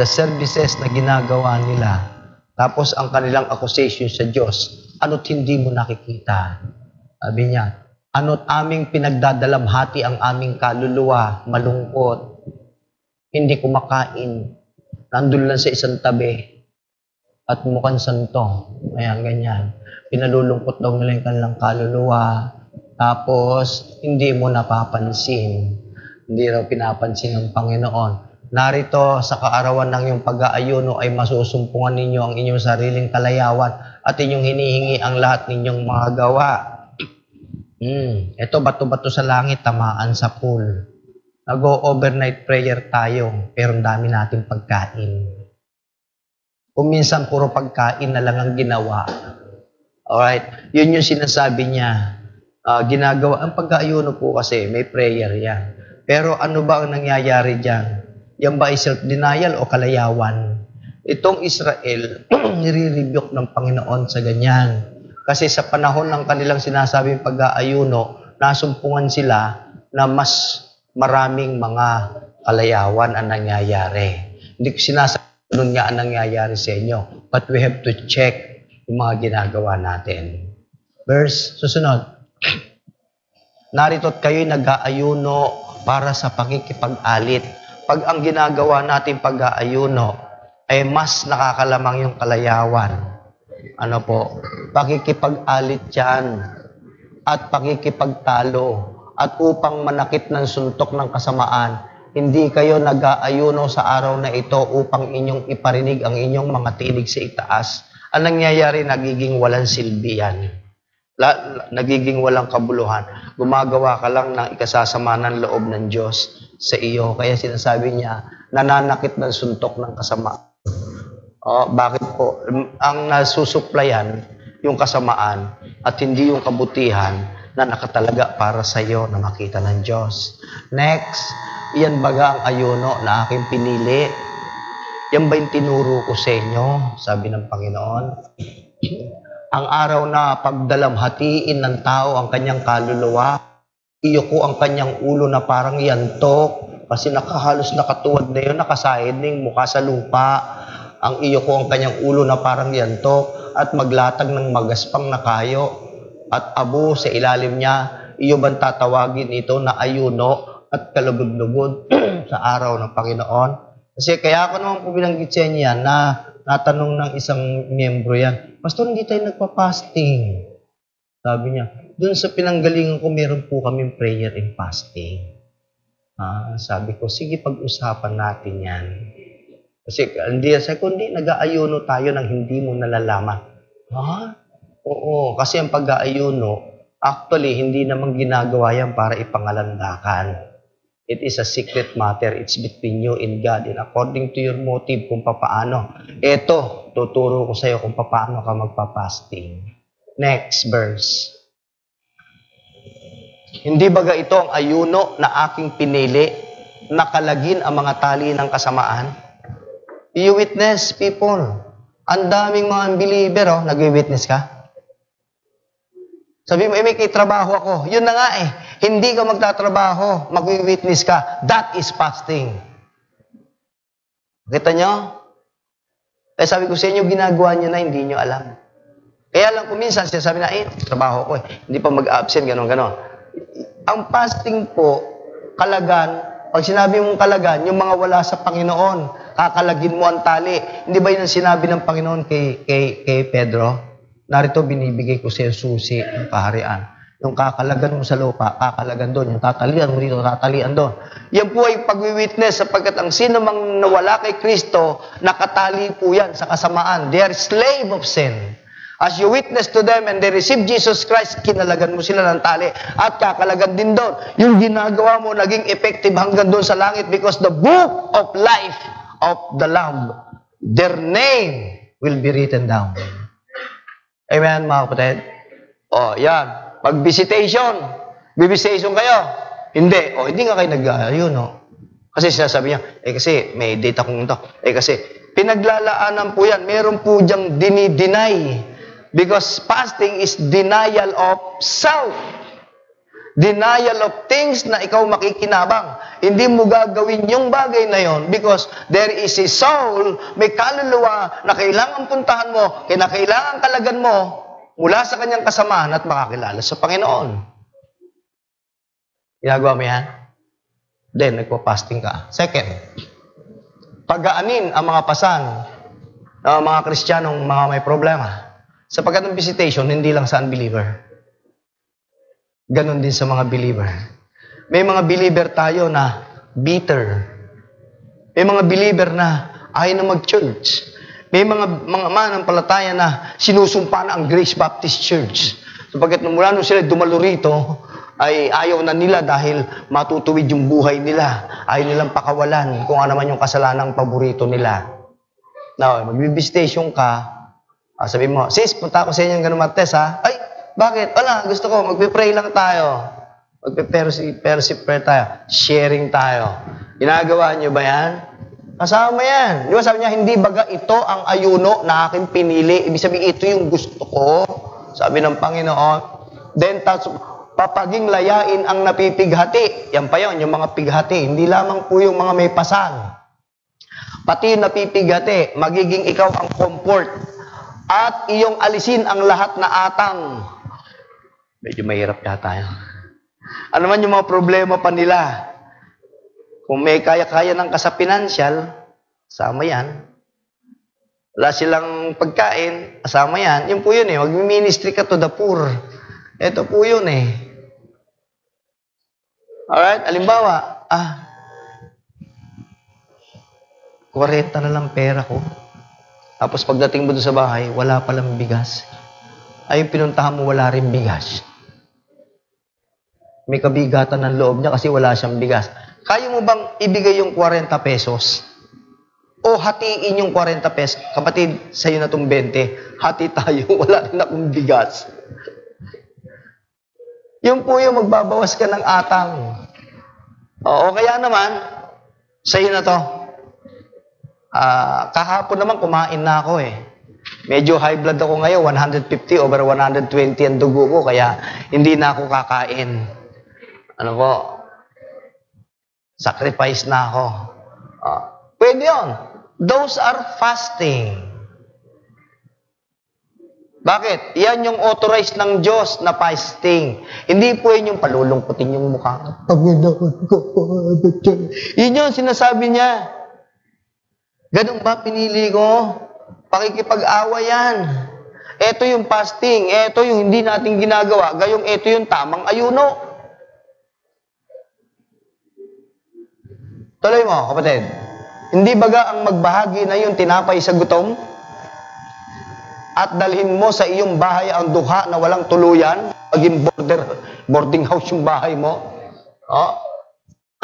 services na ginagawa nila. Tapos ang kanilang accusation sa Diyos, ano't hindi mo nakikita? Sabi niya, ano't aming pinagdadalamhati ang aming kaluluwa, malungkot, hindi kumakain, nandun lang sa isang tabi, at mukhang santo. Ayan, ganyan. Pinalulungkot daw nila yung kanilang kaluluwa, tapos hindi mo napapansin. Hindi raw pinapansin ng Panginoon. Narito sa kaarawan ng iyong pag-aayuno ay masusumpungan ninyo ang inyong sariling kalayawan at inyong hinihingi ang lahat ninyong mga gawa. Ito, bato-bato sa langit, tamaan sa pool. Nag-overnight prayer tayo, pero ang dami natin pagkain. Kung minsan, puro pagkain na lang ang ginawa. Alright? Yun yung sinasabi niya. Ginagawa, ang pag-aayuno po kasi, may prayer yan. Pero ano ba ang nangyayari dyan? Yan ba ay self-denial o kalayawan? Itong Israel, nire-rebuke ng Panginoon sa ganyan. Kasi sa panahon ng kanilang sinasabing pag-aayuno, nasumpungan sila na mas maraming mga kalayawan ang nangyayari. Hindi ko sinasabi nun nga ang nangyayari sa inyo. But we have to check yung mga ginagawa natin. Verse, susunod. Narito't kayo'y nag-aayuno para sa pakikipag-alit. Pag ang ginagawa natin pag-aayuno ay mas nakakalamang yung kalayawan. Pakikipag-alit yan at pakikipagtalo at upang manakit ng suntok ng kasamaan, hindi kayo nag-aayuno sa araw na ito upang inyong iparinig ang inyong mga tinig sa itaas ang nangyayari, nagiging walang silbi yan. Nagiging walang kabuluhan. Gumagawa ka lang ng ikasasama ng loob ng Diyos sa iyo. Kaya sinasabi niya, nananakit ng suntok ng kasama. Bakit po? Ang nasusuplayan, yung kasamaan, at hindi yung kabutihan na nakatalaga para sa iyo na makita ng Diyos. Next, iyan baga ang ayuno na aking pinili? Yan ba yung tinuro ko sa inyo? Sabi ng Panginoon. Ang araw na pagdalamhatiin ng tao ang kanyang kaluluwa, iyuko ang kanyang ulo na parang yantok, kasi nakahalos nakatuwad na yun, nakasahid na yung mukha sa lupa. Ang iyuko ang kanyang ulo na parang yantok, at maglatag ng magaspang na kayo, at abo sa ilalim niya. Iyo bang tatawagin ito na ayuno at kalugod-lugod sa araw ng Panginoon? Kasi kaya ako naman po binanggit sa inyo yan na natanong ng isang miyembro yan, Pastor, hindi tayo nagpa-fasting. Sabi niya, doon sa pinanggalingan ko, meron po kaming prayer and fasting. Sabi ko, sige, pag-usapan natin yan. Kasi kundi nag-aayuno tayo nang hindi mo nalalaman. Oo, kasi ang pag-aayuno, actually, hindi naman ginagawa yan para ipangalandakan. It is a secret matter. It's between you and God. And according to your motive kung papaano. Ito, tuturo ko sa iyo kung papaano ka magpa-fasting. Next verse. Hindi baga ito ang ayuno na aking pinili, nakalagin ang mga tali ng kasamaan? You witness, people. Ang daming mga unbeliever, nag-witness ka? Sabi mo, may trabaho ako. Yun na nga Hindi ka magtatrabaho, mag-witness ka. That is fasting. Kita nyo? Sabi ko sa inyo, ginagawa nyo na, hindi nyo alam. Kaya lang kung minsan, sinasabi na, trabaho ko Hindi pa mag-absent, gano'n. Ang fasting po, kalagan, pag sinabi mong kalagan, yung mga wala sa Panginoon, kakalagin mo ang tali. Hindi ba yun ang sinabi ng Panginoon kay Pedro? Narito, binibigay ko sa susi ng kaharian. Yung kakalagan mo sa lupa, kakalagan doon. Yung tatalian mo dito, tatalian doon. Yan po ay pag-witness sapagkat ang sino mang nawala kay Kristo, nakatali po yan sa kasamaan. They are slave of sin. As you witness to them and they receive Jesus Christ, kinalagan mo sila ng tali at kakalagan din doon. Yung ginagawa mo naging effective hanggang doon sa langit because the book of life of the Lamb, their name will be written down. Amen, mga kapatid? Yan. Pag-visitation. Bibisitation kayo. Hindi. Hindi nga kayo nag-ayuno. Kasi sinasabi niya, kasi may date akong ito. Kasi pinaglalaanan po yan. Meron po diyang dinideny. Because fasting is denial of self. Denial of things na ikaw makikinabang. Hindi mo gagawin yung bagay na yon because there is a soul, may kaluluwa na kailangan puntahan mo, kailangan kalagan mo mula sa kanyang kasamahan at makakilala sa Panginoon. Ginagawa mo yan? Then, nagpa-fasting ka. Second, pag-aanin ang mga pasan ng mga Kristiyanong mga may problema. Sapagkat ang visitation, hindi lang sa unbeliever. Ganon din sa mga believer. May mga believer tayo na bitter. May mga believer na ayaw na mag-church. May mga manampalataya na sinusumpa na ang Grace Baptist Church. Sapagkat mula nung sila dumalo rito, ay ayaw na nila dahil matutuwid yung buhay nila. Ayaw nilang pakawalan kung ano man yung kasalanang paborito nila. Now, mag-visitation ka, sabi mo, sis, punta ako sa inyo ng ganun Martes, ha? Ay, bakit? Wala, gusto ko, magpipray lang tayo. Magpipray tayo. Sharing tayo. Ginagawa niyo ba yan? Kasama yan. Di ba sabi niya, hindi baga ito ang ayuno na aking pinili. Ibig sabihin, ito yung gusto ko. Sabi ng Panginoon. Then, papaging layain ang napipighati. Yan pa yun, yung mga pighati. Hindi lamang po yung mga may pasan. Pati yung napipighati, magiging ikaw ang comfort. At iyong alisin ang lahat na atang. Medyo mahirap yata yun. Ano man yung mga problema pa nila. Kung may kaya-kaya ng kasapinansyal, kasama yan. Wala silang pagkain, kasama yan. Yun po yun mag-ministry ka to the poor. Ito po yun Alright, alimbawa, 40 na lang pera ko. Tapos pagdating mo doon sa bahay, wala palang bigas. Ay, yung pinuntahan mo, wala rin bigas. May kabigatan ng loob niya kasi wala siyang bigas. Kaya mo bang ibigay yung 40 pesos? O hatiin yung 40 pesos? Kapatid, sa'yo na itong 20. Hati tayo, wala rin akong bigas. Yung po yung magbabawas ka ng atang. O kaya naman, sa'yo na to. Kahapon naman kumain na ako eh. Medyo high blood ako ngayon, 150 over 120 ang dugo ko, kaya hindi na ako kakain. Ano po? Sacrifice na ako. Pwede yun. Those are fasting. Bakit? Yan yung authorized ng Diyos na fasting. Hindi po yun yung palulungkutin yung mukha. Panginoon ko. Yun yung sinasabi niya. Ganun ba pinili ko? Pakikipag-awa yan. Ito yung fasting. Ito yung hindi natin ginagawa. Gayong ito yung tamang ayuno. Tuloy mo, kapatid. Hindi baga ang magbahagi na yung tinapay sa gutom? At dalhin mo sa iyong bahay ang duha na walang tuluyan? Maging boarding house yung bahay mo?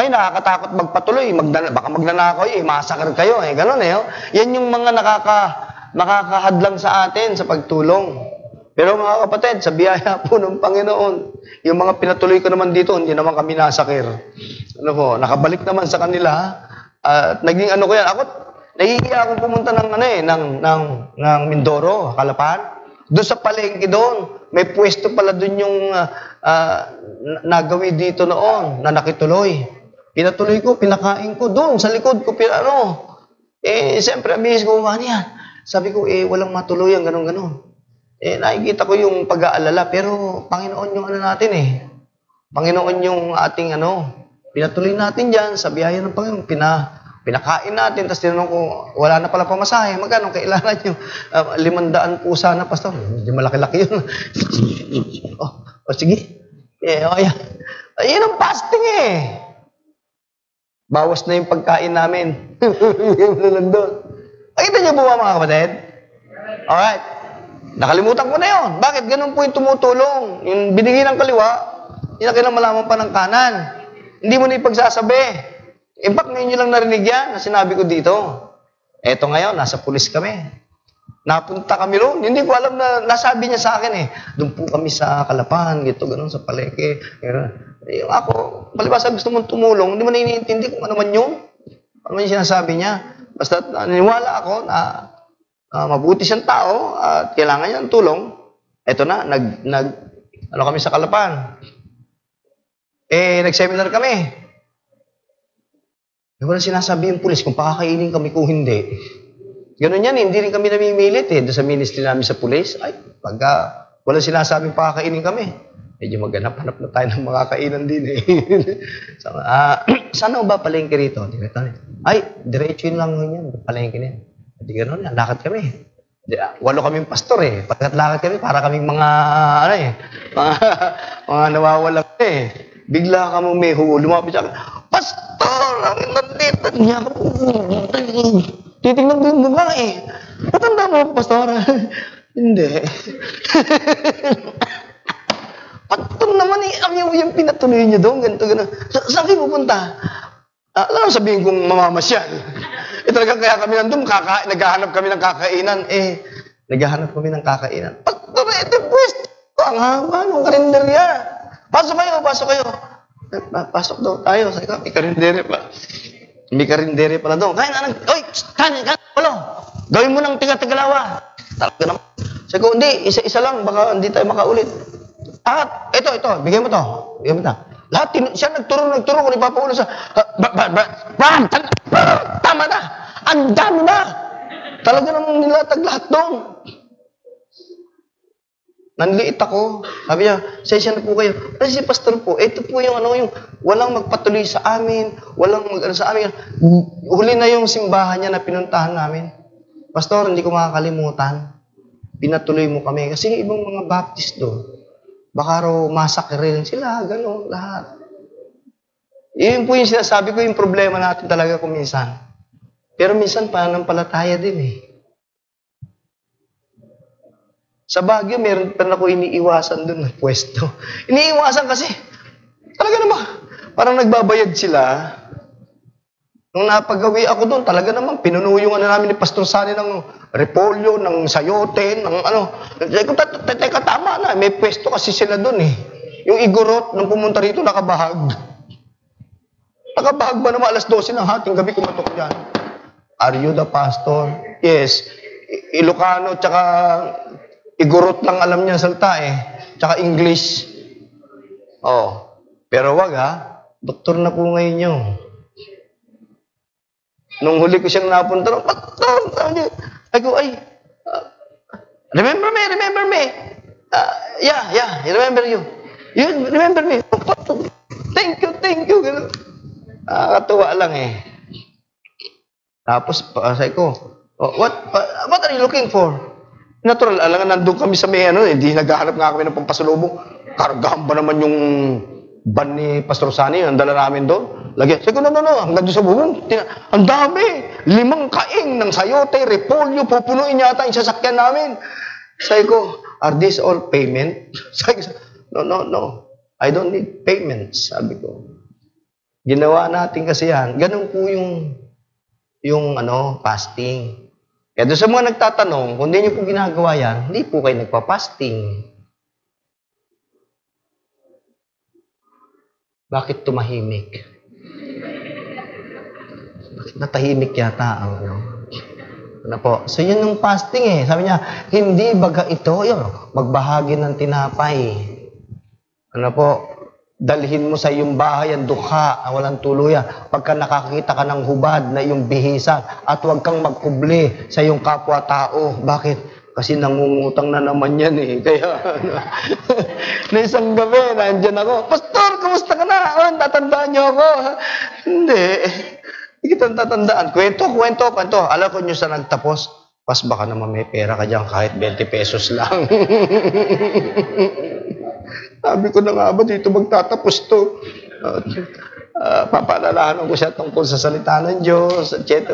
Ay, nakakatakot magpatuloy. Baka magnanakaw massacre kayo. Ganun eh. Yan yung mga nakakahadlang sa atin sa pagtulong. Pero mga kapatid, sa biyaya po ng Panginoon, yung mga pinatuloy ko naman dito, hindi naman kami nasakir. Ano po, nakabalik naman sa kanila. At naging ano ko yan. Ako, nahihiya akong pumunta ng Mindoro, Calapan. Doon sa palengke doon, may pwesto pala doon yung nagawi dito noon, na nakituloy. Pinatuloy ko, pinakain ko doon, sa likod ko, siyempre, amazed ko, ano yan? Sabi ko, walang matuluyan, ganun-ganun. Nakikita ko yung pag-aalala, pero Panginoon yung ano natin Panginoon yung ating pinatuloy natin dyan, sa biyaya ng Panginoon, pinakain natin, tapos tinanong ko, wala na pala pamasahe, magkano kailangan yung 500 po sana, pastor. Hindi malaki-laki yun. Sige. Ayun ang fasting Bawas na yung pagkain namin. Nakita niyo po mga kapatid? Alright. Nakalimutan ko na yun. Bakit? Ganun po yung tumutulong. Yung binigay ng kaliwa, hindi na kailang malaman pa ng kanan. Hindi mo na ipagsasabi. In fact, ngayon nyo lang narinig yan na sinabi ko dito. Eto ngayon, nasa pulis kami. Napunta kami roon. Hindi ko alam na nasabi niya sa akin Doon po kami sa Kalapan, ganun sa palengke. Yung ako, palibasa gusto mong tumulong, hindi mo na iniintindi kung ano man yun. Ano man yung sinasabi niya. Basta naniwala ako na mabuti siyang tao at kailangan niya ng tulong. Eto na, ano kami sa Kalapan. Nag-seminar kami. Hindi ko na sinasabi yung pulis kung pakakainin kami kung hindi. Ganun yan, hindi rin kami namimilit doon sa ministry namin sa pulis. Ay, pagka walang sinasabing pakakainin kami, medyo maghanap-hanap na tayo ng makakainan din Saan ba palengke rito? Ay, diretso yun lang yan, palengke na yan. Hindi ganun yan, lakad kami. 8 kaming pastor Pagkat lakad kami, para kaming mga, mga nawawalang Bigla ka mo may lumapit siya. Pastor, ang nandito niya. Titingnan ko yung babae. Matanda mo, pastor. Hindi. Patong naman yung pinatuloy niyo doon, ganito, gano'n. Saan kayo pupunta? Alam mo sabihin kong mamamasyal. Talaga kaya kami nandun, naghahanap kami ng kakainan. Naghahanap kami ng kakainan. Pastor, ito pwesto. Ang haba ng karinderya. Pasok kayo. Pasok daw tayo. Sabi ko, may karindere pa. May karindere pala doon. Kaya oy, kanin, walo. Gawin mo ng tiga-tigalawa. Talaga naman. Sabi ko, hindi, isa-isa lang. Baka hindi tayo makaulit. Ito, bigyan mo to. Lahat, siya nagturo, kung ipapaulo sa, tama na. Ang dami na. Talaga namang nilatag lahat doon. Nanliit ako. Sabi niya, sensya na po kayo. Kasi si pastor po, ito po yung yung walang magpatuloy sa amin, walang sa amin. Huli na yung simbahan niya na pinuntahan namin. Pastor, hindi ko makakalimutan. Pinatuloy mo kami. Kasi ibang mga Baptist doon, baka raw masakre rin sila, gano'n, lahat. Yun po yung sinasabi ko, yung problema natin talaga kung minsan. Pero minsan, pananampalataya din Sa Baguio, meron pa ako iniiwasan doon na pwesto. Iniiwasan kasi, talaga naman, parang nagbabayad sila. Nung napagawi ako doon, talaga naman, pinunuyungan na namin ni Pastor Sani ng repolyo, ng sayote, ng ano. Teka, tama na, may pwesto kasi sila doon eh. Yung igorot, nung pumunta rito, nakabahag. Nakabahag ba naman alas 12 ng hating gabi kumatok dyan? Are you the pastor? Yes. Ilocano, tsaka igorot lang alam niya salta eh. Tsaka English. Oh. Pero wag ha, doktor na po ngayon yun. Nung huli ko siyang napunta, remember me. Yeah, I remember you. You remember me. Thank you. Katuwa lang eh. Tapos, sabi ko, what are you looking for? Natural, alam nga, nandun kami sa may hindi naghahanap nga kami ng pampasalubong. Kargahan ba naman yung ban ni Pastor Sani, ang dala namin doon? Lagi, sabi ko, no, hanggang doon sa bubong, ang dami, 5 kaing ng sayote, repolyo, pupunuin yata yung sasakyan namin. Sabi ko, are these all payment? Sabi ko, no, I don't need payments, sabi ko. Ginawa natin kasi yan, ganun po yung fasting. Kaya doon sa mga nagtatanong, kung hindi nyo po ginagawa yan, hindi po kayo nagpa-fasting. Bakit tumahimik? Bakit natahimik yata ang ano po? So yun yung fasting eh. Sabi niya, hindi baga ito, magbahagi ng tinapay. Ano po? Dalhin mo sa iyong bahay ang dukha, walang tuluyan. Pagka nakakita ka ng hubad na iyong bihisan, at huwag kang magkubli sa iyong kapwa-tao. Bakit? Kasi nangungutang na naman yan eh. Kaya, na isang gabi, nandyan ako, Pastor, kumusta ka na? Tatandaan niyo ako. Hindi kita tatandaan. Kwento. Alam ko nyo sa nagtapos, pas baka naman may pera ka dyan, kahit 20 pesos lang. Sabi ko na nga ba dito magtatapos to? Papaalalahan ko siya tungkol sa salita ng Diyos, etc.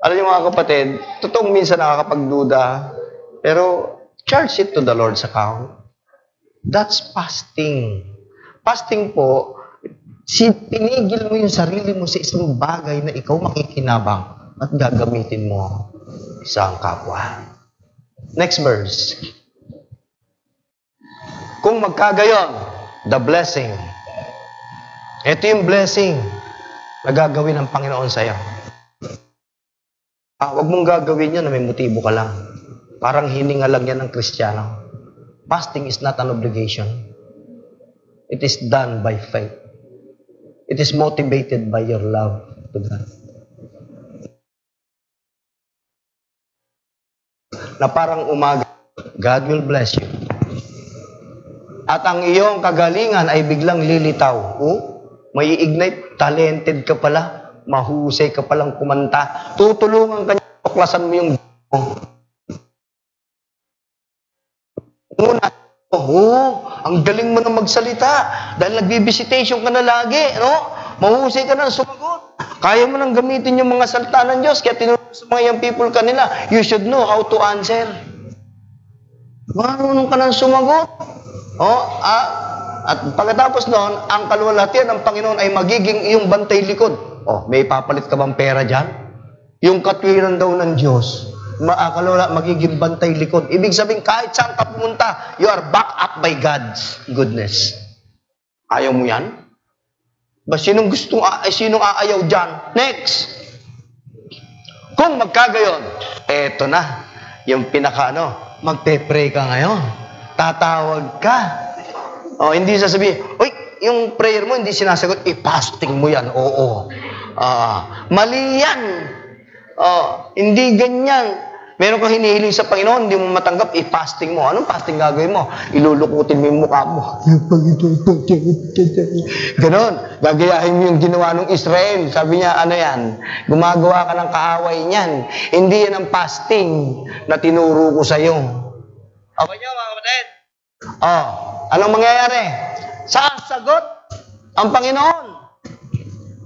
Alam niyo mga kapatid, totoong minsan nakakapagduda, pero charge it to the Lord's account. That's fasting. Fasting po, pinigil mo yung sarili mo sa isang bagay na ikaw makikinabang at gagamitin mo sa kapwa. Next verse. Kung magkagayon, the blessing. Ito yung blessing na gagawin ng Panginoon sa'yo. Huwag mong gagawin yan na may motibo ka lang. Parang hininga lang yan ng Kristiyano. Fasting is not an obligation. It is done by faith. It is motivated by your love to God. Na parang umaga, God will bless you. At ang iyong kagalingan ay biglang lilitaw. May ignite, talented ka pala, mahusay ka palang kumanta, tutulungan ka niya, tuklasan mo yung muna. Ang galing mo na magsalita dahil nagbibisitation ka na lagi, no? Mahusay ka na sumagot. Kaya mo nang gamitin yung mga salita ng Diyos, kaya tinulong sa mga young people kanila, you should know how to answer. Marunong ka nang sumagot. At pagkatapos noon, ang kaluwalhatian ng Panginoon ay magiging iyong bantay likod. May papalit ka bang pera dyan? Yung katwiran daw ng Diyos, magiging bantay likod. Ibig sabihin, kahit saan ka pumunta, you are backed up by God's goodness. Ayaw mo yan? Sinong aayaw dyan? Next! Kung magkagayon, eto na, yung magpe-pray ka ngayon. Tatawag ka. Hindi sasabihin, yung prayer mo hindi sinasagot, fasting mo yan. Oo. Mali yan. Hindi ganyan. Meron kang hinihiling sa Panginoon, hindi mo matanggap, fasting mo. Anong fasting gagawin mo? Ilulukutin mo yung mukha mo. Ganon. Gagayahin mo yung ginawa ng Israel. Sabi niya, yan? Gumagawa ka ng kaaway niyan. Hindi yan ang fasting na tinuro ko sa'yo. Okay niyo, mga kapatid? Anong mangyayari? Sasagot ang Panginoon.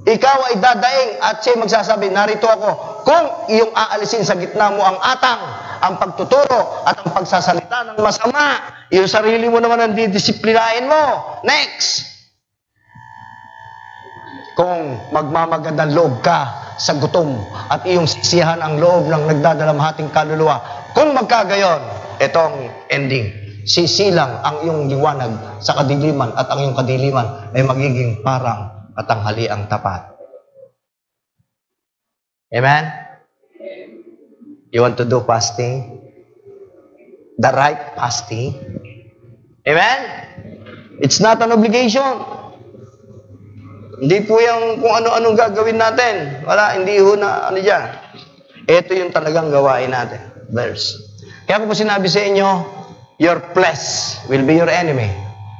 Ikaw ay dadaing at siya magsasabi, narito ako. Kung iyong aalisin sa gitna mo ang atang ang pagtuturo at ang pagsasalita ng masama. Yung sarili mo naman ang didisiplinahin mo. Next! Kung magmamagandang loob ka sa gutom at iyong sisihan ang loob ng nagdadalamhating kaluluwa, kung magkagayon, itong ending, sisilang ang iyong liwanag sa kadiliman at ang iyong kadiliman ay magiging parang katanghaliang tapat. Amen? You want to do fasting? The right fasting? Amen? It's not an obligation. Hindi po yung kung ano-anong gagawin natin. Wala, hindi ho na ano dyan. Ito yung talagang gawain natin. Verse. Kaya ko po sinabi sa inyo, your flesh will be your enemy.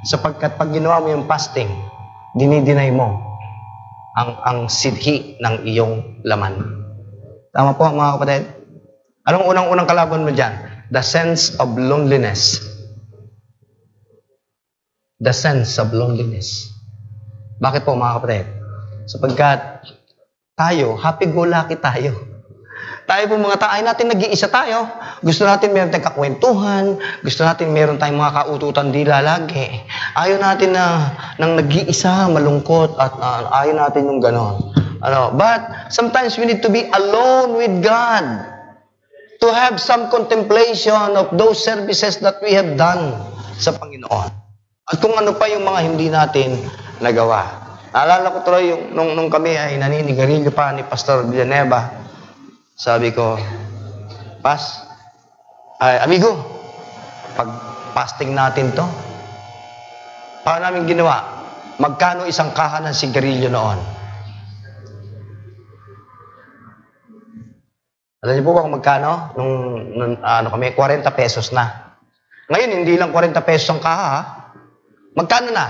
Sapagkat pag ginawa mo yung fasting, dinidinay mo ang sidhi ng iyong laman. Tama po mga kapatid? Anong unang-unang kalaban mo dyan? The sense of loneliness. The sense of loneliness. Bakit po mga kapatid? Sapagkat tayo, happy-go-lucky tayo. Tayo po mga tayo natin, nag-iisa tayo. Gusto natin meron tayong kakwentuhan. Gusto natin meron tayong mga kaututan dila lagi. Ayaw natin na nang nag-iisa, malungkot, at ayaw natin yung ganon. But sometimes we need to be alone with God. To have some contemplation of those services that we have done sa Panginoon. At kung ano pa yung mga hindi natin nagawa. Naalala ko tuloy yung nung kami ay naninigarilyo pa ni Pastor Villanueva. Sabi ko, amigo, pag fasting natin to, paano namin ginawa? Magkano isang kaha ng sigarilyo noon? Alam niyo po ba kung magkano? Nung kami, 40 pesos na. Ngayon, hindi lang 40 pesos ang kaha, ha? Magkano na?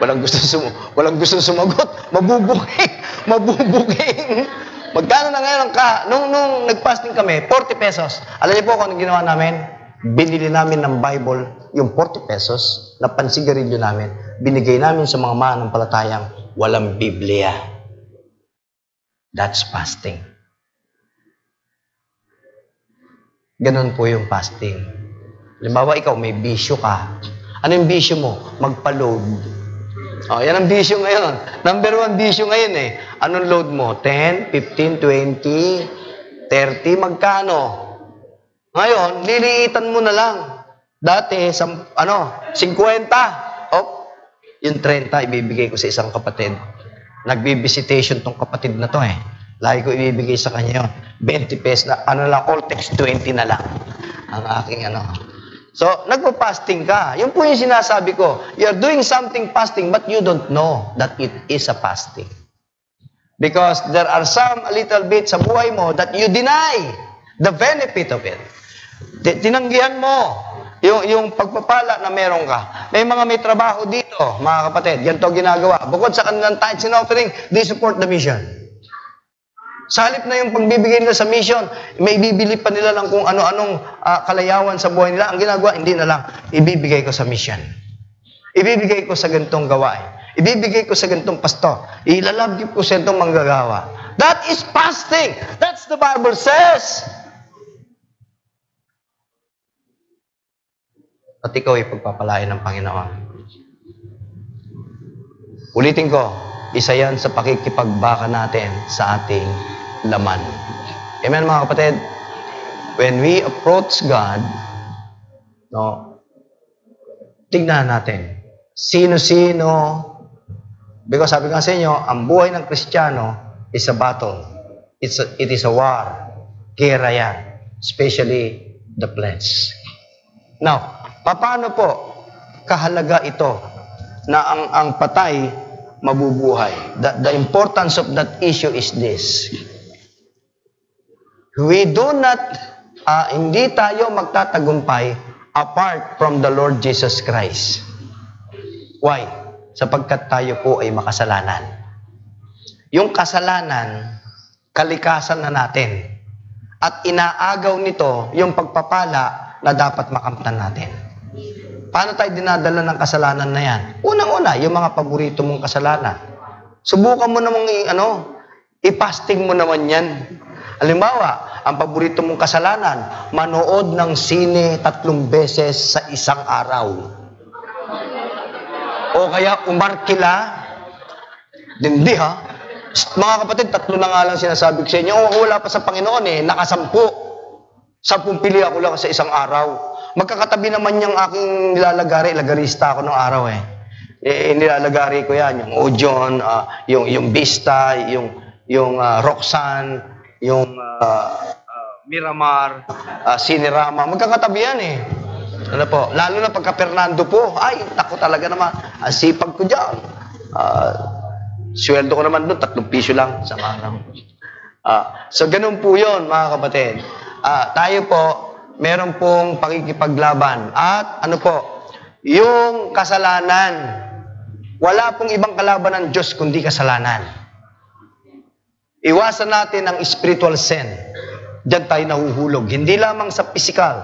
Walang gusto sumagot. Mabubuking. Magkano na ngayon ang kaha? Nung nag-fasting kami, 40 pesos. Alam niyo po kung ano ginawa namin? Binili namin ng Bible, yung 40 pesos na pansigarilyo namin. Binigay namin sa mga mananampalatayang walang Biblia. That's fasting. Ganon po yung fasting. Halimbawa, ikaw may bisyo ka. Ano yung bisyo mo? Magpa-load. Yan ang bisyo ngayon. Number 1 bisyo ngayon eh. Anong load mo? 10, 15, 20, 30, magkano? Ngayon, liliitan mo na lang. Dati, 50. Yung 30, ibibigay ko sa isang kapatid. Nagbi-visitation tong kapatid na to eh. Lagi ko ibibigay sa kanya yun. 20 pesos na, all text 20 na lang. Ang aking So, nagpo-fasting ka. Yun po yung sinasabi ko. You're doing something fasting, but you don't know that it is a fasting. Because there are some a little bit sa buhay mo that you deny the benefit of it. Tinanggihan mo yung pagpapala na meron ka. May trabaho dito, mga kapatid. Yan to ginagawa. Bukod sa kanilang tithes and offering, they support the mission. Sa halip na yung pagbibigay nila sa mission, may bibili pa nila lang kung ano-anong kalayawan sa buhay nila. Ang ginagawa, hindi na lang. Ibibigay ko sa mission. Ibibigay ko sa ganitong gawain. Ibibigay ko sa ganitong pastor. Ilalabgip ko sa ganitong manggagawa. That is fasting. That's the Bible says. At ikaw ay pagpapalain ng Panginoon. Ulitin ko, isa yan sa pakikipagbaka natin sa ating laman. Amen mga kapatid? When we approach God, tignan natin, sino-sino, because sabi nga sa inyo, ang buhay ng Kristiyano is a battle. It is a war. Gera yan. Especially the flesh. Now, paano po kahalaga ito na ang patay mabubuhay? The importance of that issue is this. We do not, hindi tayo magtatagumpay apart from the Lord Jesus Christ. Why? Sapagkat tayo po ay makasalanan. Yung kasalanan, kalikasan na natin. At inaagaw nito yung pagpapala na dapat makamtan natin. Paano tayo dinadala ng kasalanan na yan? Unang-una, yung mga paborito mong kasalanan. Subukan mo namang i-fasting mo naman yan. Halimbawa, ang paborito mong kasalanan, manood ng sine 3 beses sa isang araw. O kaya umarkila. Hindi ha. Mga kapatid, 3 na nga lang sinasabi ko sa inyo. O wala pa sa Panginoon eh, nakasampu. 10 pili ako lang sa isang araw. Magkakatabi naman yung aking nilalagari. Lagarista ako nung araw eh. Nilalagari ko yan. Yung Ojon, yung Vista, yung Roxanne, yung Miramar, Cinerama. Magkakatabi yan eh. Ano po? Lalo na pagka Fernando po. Ay, tako talaga naman. Ang sipag ko dyan. Sweldo ko naman doon, 3 piso lang sa araw. So, ganun po yun, mga kapatid. Tayo po, meron pong pakikipaglaban. At ano po, yung kasalanan, wala pong ibang kalaban ng Diyos kundi kasalanan. Iwasan natin ang spiritual sin. Diyan tayo nahuhulog. Hindi lamang sa physical.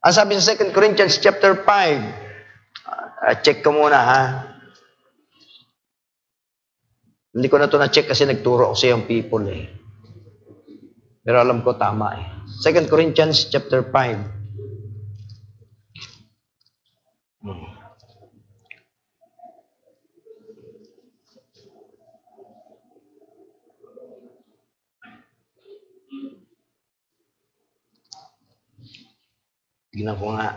Ang sabi sa 2 Corinthians chapter 5, check ko muna ha. Hindi ko na ito na-check kasi nagturo ako sa yung people eh. Pero alam ko tama eh. 2 Corinthians chapter 5. Tignan ko nga.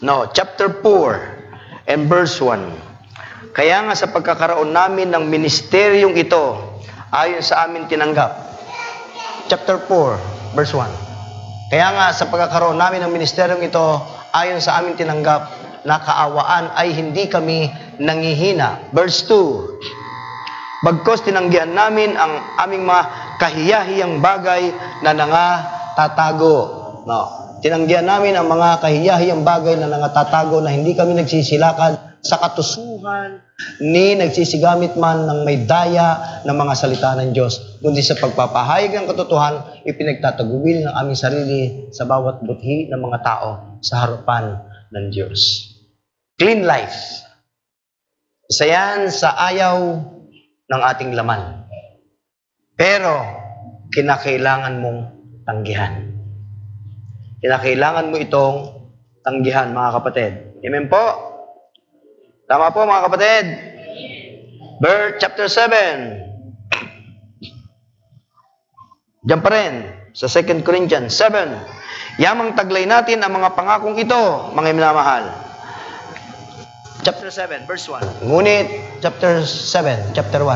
No, chapter 4 and verse 1. Kaya nga sa pagkakaroon namin ng ministeryong ito, ayon sa amin tinanggap. Chapter 4, verse 1. Kaya nga sa pagkakaroon namin ng ministeryong ito, ayon sa amin tinanggap, na kaawaan ay hindi kami nangihina. Verse 2. Bagkos tinanggihan namin ang aming mga kahiyahiyang bagay na nangatatago. No. Tinanggihan namin ang mga kahiyahiyang bagay na nangatatago na hindi kami nagsisilakan sa katusuhan ni nagsisigamit man ng may daya ng mga salita ng Diyos, kundi sa pagpapahayag ng katotohanan, ipinagtatagubil ng aming sarili sa bawat buthi ng mga tao sa harapan ng Diyos. Clean life. Isa yan sa ayaw ng ating laman. Pero, kinakailangan mong tanggihan. Kinakailangan mo itong tanggihan, mga kapatid. Amen po? Tama po, mga kapatid? Verse chapter 7. Diyan pa rin, sa 2 Corinthians 7. Yamang taglay natin ang mga pangakong ito, mga minamahal. Chapter 7, verse 1. Ngunit, chapter 7, chapter 1.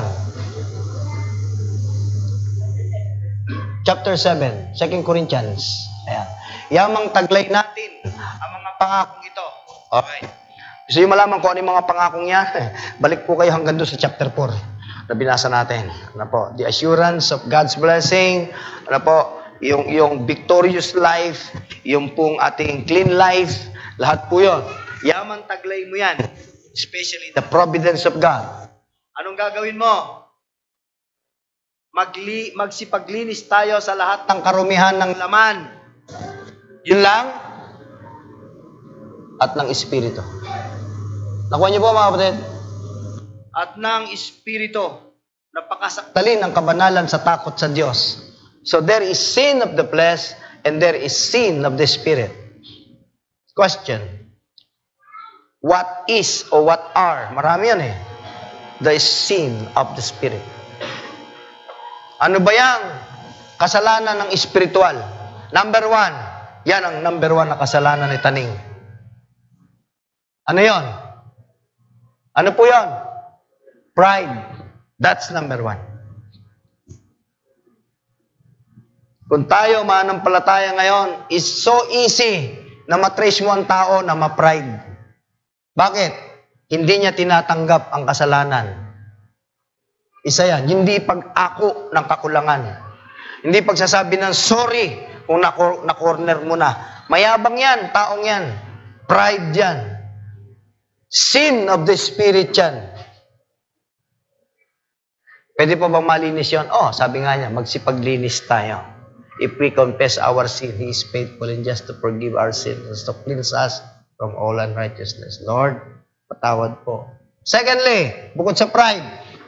Chapter 7, 2 Corinthians. Ayan. Yamang taglay natin ang mga pangakong ito. Okay. Gusto nyo malaman kung ano yung mga pangakong yan? Balik po kayo hanggang doon sa chapter 4 na binasa natin. Ano po? The assurance of God's blessing. Ano po? Yung victorious life. Yung pong ating clean life. Lahat po yun. Yamang taglay mo yan. Especially the providence of God. Anong gagawin mo? Magsipaglinis tayo sa lahat ng karumihan ng laman. Yun lang. At ng Espiritu. Nakuha niyo po, mga kapatid? At ng Espiritu. Napakasaktalin ang kabanalan sa takot sa Diyos. So there is sin of the flesh and there is sin of the Spirit. Question. What is or what are? Marami yan eh. The sin of the Spirit. Ano ba yang kasalanan ng espiritual? Number 1. Yan ang number 1 na kasalanan ni Taning. Ano yon? Ano po yon? Pride. That's number 1. Kung tayo mananampalataya ngayon, is so easy na matrace mo ang tao na ma-pride. Bakit? Hindi niya tinatanggap ang kasalanan. Isa yan. Hindi pag-ako ng kakulangan. Hindi pagsasabi ng sorry kung na-corner mo na. Mayabang yan, taong yan. Pride yan. Sin of the Spirit yan. Pwede pa bang malinis yun? Oh, sabi nga niya, magsipaglinis tayo. If we confess our sin, He is faithful and just to forgive our sins, to cleanse us from all unrighteousness. Lord, patawad po. Secondly, bukod sa pride,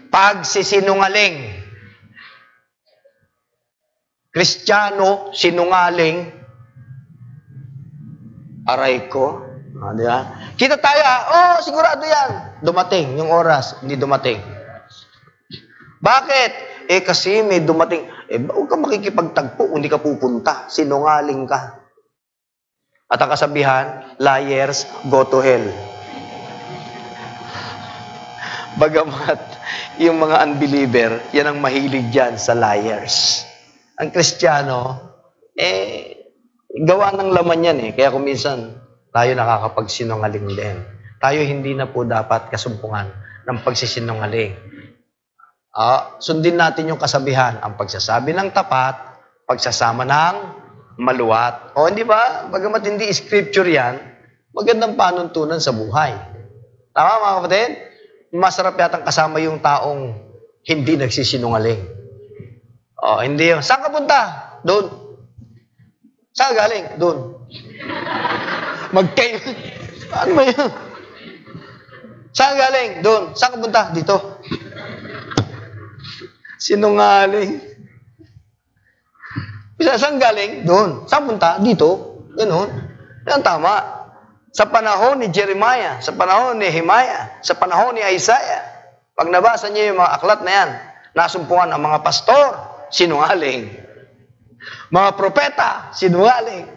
pagsisinungaling. Kristiyano, sinungaling, aray ko. Di ba? Kita tayo, sigurado yan. Dumating yung oras, hindi dumating. Bakit? Kasi may dumating. Huwag ka makikipagtagpo, hindi ka pupunta. Sinungaling ka. At ang kasabihan, liars go to hell. Bagamat yung mga unbeliever, yan ang mahilig dyan sa liars. Ang Kristiyano, gawa ng laman yan Kaya kung minsan, tayo nakakapagsinungaling din. Tayo hindi na po dapat kasumpungan ng pagsisinungaling. Sundin natin yung kasabihan, ang pagsasabi ng tapat, pagsasama ng maluwat. Hindi ba? Bagamat hindi scripture yan, magandang panuntunan sa buhay. Tama mga kapatid? Masarap yatang kasama yung taong hindi nagsisinungaling. Hindi yun. Saan ka punta? Doon. Saan ka galing? Doon. Magkayo. Ano ba yun? Saan ka galing? Doon. Saan ka punta? Dito. Sinungaling. Saan galing? Doon. Saan punta? Dito. Ganun. Yan tama. Sa panahon ni Jeremiah, sa panahon ni Nehemiah, sa panahon ni Isaiah, pag nabasa niyo yung mga aklat na yan, nasumpungan ang mga pastor, sinungaling. Mga propeta, sinungaling.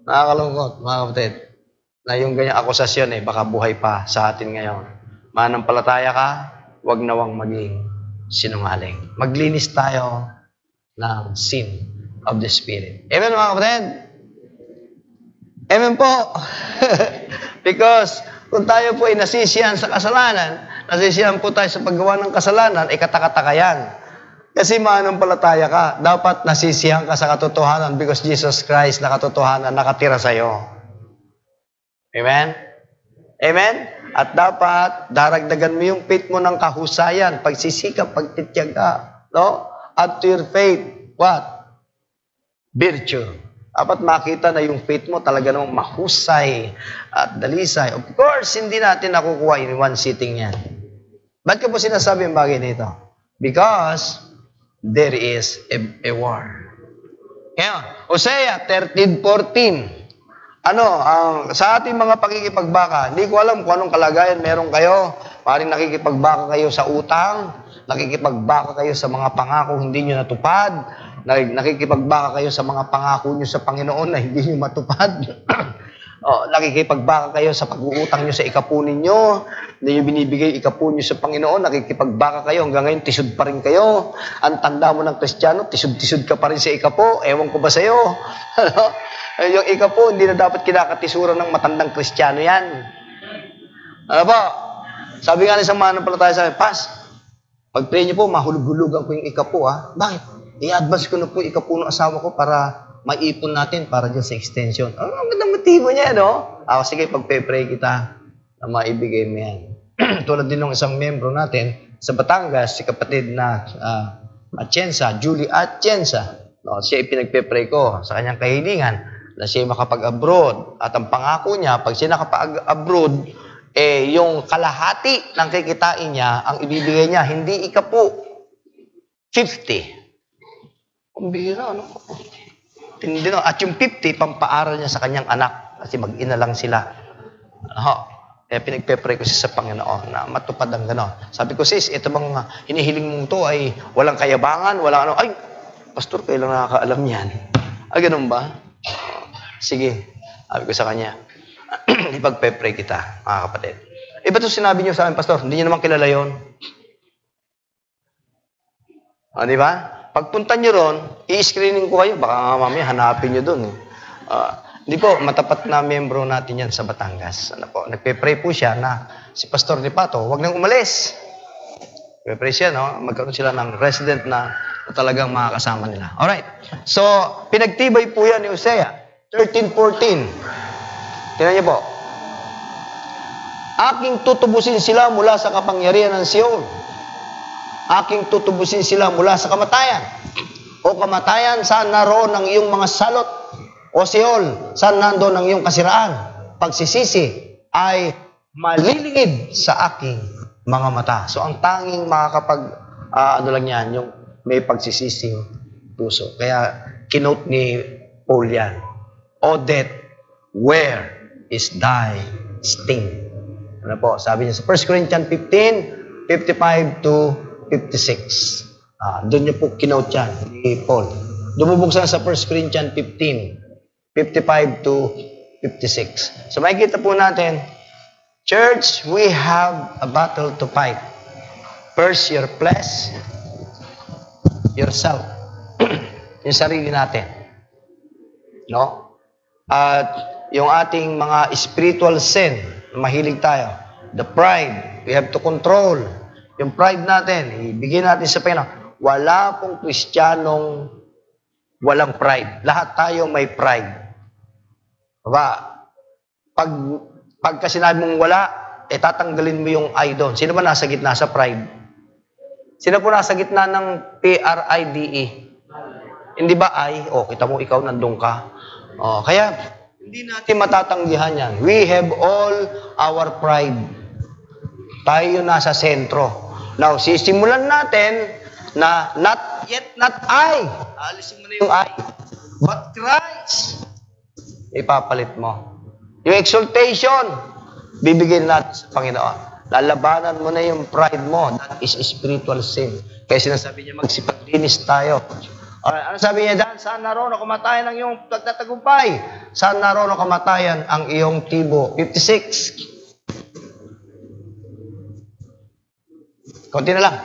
Nakakalungkot, mga kapatid, na yung ganyang akusasyon baka buhay pa sa atin ngayon. Manampalataya ka, wag nawang maging sinungaling. Maglinis tayo ng sin of the Spirit. Amen, mga kapatid? Amen po. Because kung tayo po ay nasisiyahan sa kasalanan, nasisiyahan po tayo sa paggawa ng kasalanan, katakataka yan. Kasi manampalataya ka, dapat nasisiyahan ka sa katotohanan because Jesus Christ na katotohanan nakatira sa iyo. Amen? Amen? At dapat daragdagan mo yung faith mo ng kahusayan, pagsisikap, pagtityaga. No? Add to your faith, what? Virtue. Dapat makita na yung faith mo talaga namang mahusay at dalisay. Of course, hindi natin nakukuha in one sitting yan. Ba't ko po sinasabi ang bagay nito? Because there is a war. Ngayon, Hosea 13:14. Sa ating mga pakikipagbaka, hindi ko alam kung anong kalagayan meron kayo. Maring nakikipagbaka kayo sa utang, nakikipagbaka kayo sa mga pangako hindi nyo natupad, nakikipagbaka kayo sa mga pangako nyo sa Panginoon na hindi nyo matupad. Nakikipagbaka kayo sa pag-uutang nyo sa ikapo ninyo, hindi nyo binibigay ikapo nyo sa Panginoon, nakikipagbaka kayo, hanggang ngayon tisod pa rin kayo. Ang tanda mo ng Kristiyano, tisod-tisod ka pa rin sa ikapo, ewan ko ba sa'yo? Yung ikapo, hindi na dapat kinakatisura ng matandang Kristiyano yan. Ano po? Sabi nga ng isang manampalataya sa akin, Pas, pag-pray nyo po, mahulug-hulugan ko yung ikapo, Bakit? I-advance ko na po ikapo ng asawa ko para maipon natin para dyan sa extension. Ang gandang motibo niya, no? Sige, pag-pray kita na maibigay mo yan. Tulad din ng isang membro natin sa Batangas, si kapatid na Atienza, Julie Atienza. No, siya ipinagpe-pray ko sa kanyang kahilingan na siya makapag-abroad. At ang pangako niya, pag siya nakapag-abroad, yung kalahati ng kikitain niya, ang ibibigay niya, hindi ikapo, 50. Ang bihira, ano? Hindi, no? At yung 50, pampaaral niya sa kanyang anak. Kasi mag-ina lang sila. Pinagpe-pray ko siya sa Panginoon na matupad ang gano'n. Sabi ko, sis, ito bang hinihiling mong to ay walang kayabangan, walang ano. Ay, pastor, kailan nakakaalam yan? Ganun ba? Sige. Sabi ko sa kanya, ipagpe-pray kita, mga kapatid. Ba't ito sinabi niyo sa akin, pastor? Hindi niyo naman kilala yun. Di ba? Pagpunta nyo ron, i-screening ko kayo. Baka mamaya hanapin nyo dun. Hindi po, matapat na membro natin yan sa Batangas. Nagpe-pray po siya na si Pastor Lipato, huwag nang umalis. Nagpe-pray siya, no? Magkaroon sila ng resident na talagang makakasama nila. Alright. So, pinagtibay po yan ni Hosea. 13:14. Tingnan niyo po. Aking tutubusin sila mula sa kapangyarihan ng Sion. Aking tutubusin sila mula sa kamatayan. O kamatayan, saan naroon ang iyong mga salot? O Seol, saan nandoon ang iyong kasiraan? Pagsisisi ay malilingid sa aking mga mata. So ang tanging makakapag, lang yan, may pagsisising puso. Kaya kinote ni Paul yan. O death, where is thy sting? Ano po? Sabi niya sa 1 Corinthians 15, 55 to 56. Doon niya po kinote yan ni Paul. Dumubuksan sa 1 Corinthians 15, 55 to 56. So makikita po natin, church, we have a battle to fight. First, your flesh, yourself. Yung sarili natin. No? At yung ating mga spiritual sin, mahilig tayo. The pride, we have to control. Yung pride natin, ibigay natin sa Panginoon. Wala pong Kristiyanong walang pride. Lahat tayo may pride. Diba? Pagka sinabi mong wala, tatanggalin mo yung I doon. Sino ba nasa gitna sa pride? Sino po nasa gitna ng PRIDE? Hindi ba I? Kita mo, ikaw nandun ka. Kaya, hindi natin matatanggihan yan. We have all our pride. Tayo yung nasa sentro. Now, sisimulan natin na not yet, not I. Alisin mo na yung I. But Christ. Ipapalit mo. Yung exaltation, bibigyan natin sa Panginoon. Lalabanan mo na yung pride mo. That is spiritual sin. Kaya sinasabi niya, magsipaglinis tayo. Alright, ano sabi niya dyan? Saan naroon na kamatayan ang iyong pagtatagumpay? Saan naroon na kamatayan ang iyong tibo? 56. Konti na lang.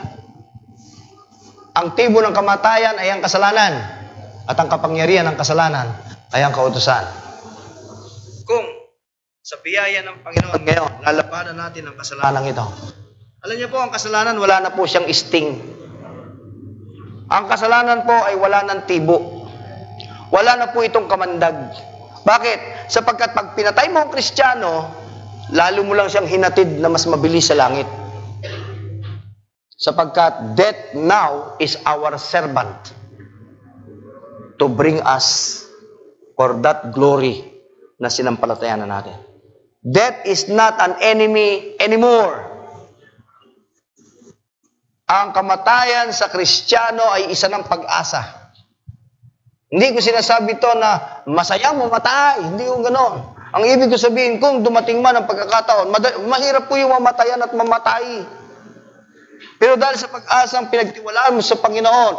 Ang tibo ng kamatayan ay ang kasalanan. At ang kapangyarihan ng kasalanan ay ang kautusan. Kung sa biyaya ng Panginoon ngayon, lalabanan natin ang kasalanan ito. Alam niyo po, ang kasalanan, wala na po siyang sting. Ang kasalanan po ay wala ng tibo. Wala na po itong kamandag. Bakit? Sapagkat pag pinatay mo ang Kristiyano, lalo mo lang siyang hinatid na mas mabilis sa langit. Sapagkat death now is our servant to bring us for that glory na sinampalatayan na natin. Death is not an enemy anymore. Ang kamatayan sa Kristiyano ay isa ng pag-asa. Hindi ko sinasabi to na masayang mamatay. Hindi ko ganoon. Ang ibig ko sabihin, kung dumating man ang pagkakataon, mahirap po yung mamatayan at mamatay. Pero dahil sa pag-asang pinagtiwalaan mo sa Panginoon,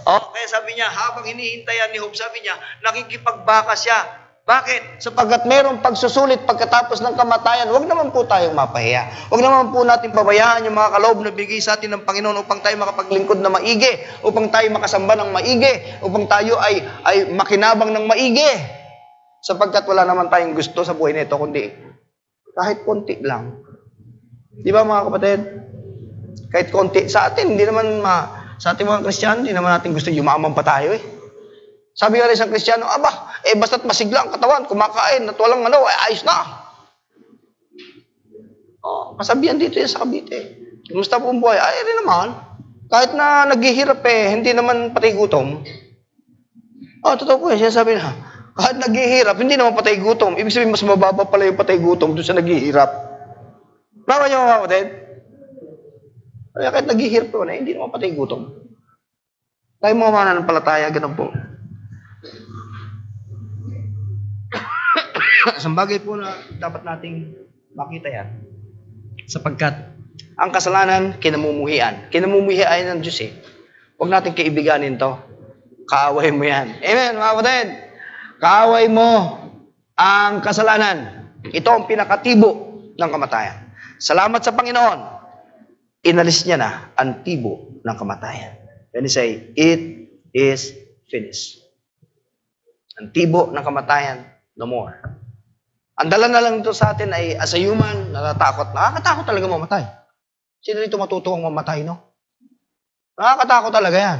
kaya sabi niya, habang hinihintayan ni Job, sabi niya, nakikipagbaka siya. Bakit? Sapagkat mayroong pagsusulit pagkatapos ng kamatayan, huwag naman po tayong mapahiya. Huwag naman po natin pabayaan yung mga kaloob na bigay sa atin ng Panginoon upang tayo makapaglingkod na maigi, upang tayo makasamba ng maigi, upang tayo ay makinabang ng maigi. Sapagkat wala naman tayong gusto sa buhay nito, kundi kahit konti lang. Di ba mga kapatid? Kahit konti. Sa atin, sa ating mga Kristiyano, hindi naman natin gusto yumaman pa tayo Sabi nga rin isang Kristiyano, basta't masigla ang katawan, kumakain, at walang ayos na. Kasabihan dito yan sa Cavite. Kumusta po ang buhay? Rin naman. Kahit na naghihirap hindi naman patay gutom. Totoo po yan. Sinasabi na, kahit naghihirap, hindi naman patay gutom. Ibig sabihin, mas mababa pala yung patay gutom doon sa naghihirap. Tama niyo mga kapatid? Kaya kahit naghihirap po hindi naman patay gutom. Tayo mga mananampalataya, ganun po. Isang bagay po na dapat nating makita yan. Sapagkat ang kasalanan, kinamumuhian. Kinamumuhian ng Diyos Huwag natin kaibiganin to. Kaaway mo yan. Amen, mga kapatid. Kaaway mo ang kasalanan. Ito ang pinakatibo ng kamatayan. Salamat sa Panginoon. Inalis niya na ang tibo ng kamatayan. When he say, it is finished. Ang tibo ng kamatayan, no more. Ang dala na lang ito sa atin ay as a human, natatakot. Nakakatakot talaga mamatay. Sino dito matutuwang mamatay, no? Nakakatakot talaga yan.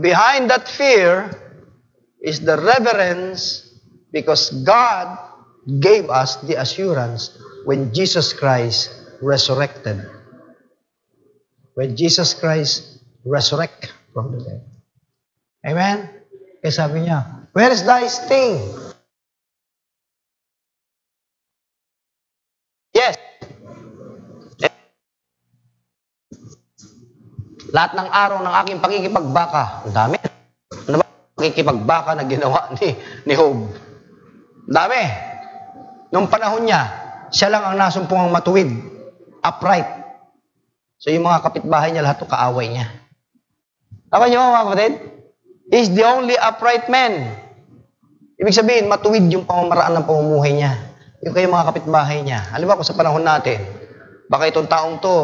Behind that fear is the reverence because God gave us the assurance when Jesus Christ resurrected. When Jesus Christ resurrected from the dead. Amen? Kaya sabi niya, where is thy sting? Yes. Lahat ng araw ng aking pakikipagbaka. Ang dami. Ano ba? Pakikipagbaka na ginawa ni Job. Ang dami. Nung panahon niya, siya lang ang nasumpungang matuwid. Upright. So yung mga kapitbahay niya, lahat ito kaaway niya. Tama niyo mga kapatid? He's the only upright man. Ibig sabihin, matuwid yung pamamaraan ng pamumuhay niya. Yung kayo mga kapitbahay niya. Alam ba kung sa panahon natin, baka itong taong to,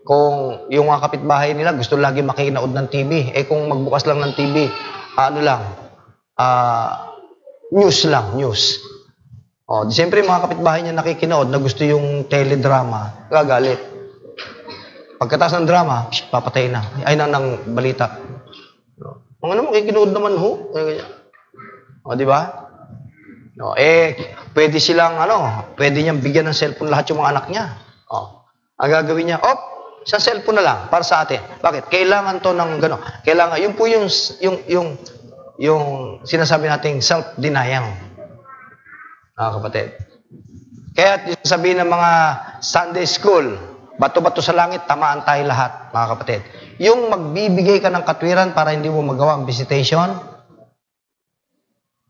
kung yung mga kapitbahay nila gusto lagi makikinood ng TV, kung magbukas lang ng TV, news lang, news. Siyempre mga kapitbahay niya nakikinood na gusto yung teledrama, gagalit. Pagkatapos ng drama, papatay na. Ay ng balita. Ang ano, makikinood naman ho. Di ba? Pwede silang, pwede niyang bigyan ng cellphone lahat yung mga anak niya. Ang gagawin niya, sa cellphone na lang, para sa atin. Bakit? Kailangan to ng gano'n. Kailangan, yun po yung sinasabi nating self-denial. Kapatid. Kaya sabihin ng mga Sunday school, bato-bato sa langit, tamaan tayo lahat, mga kapatid. Yung magbibigay ka ng katwiran para hindi mo magawa ang visitation,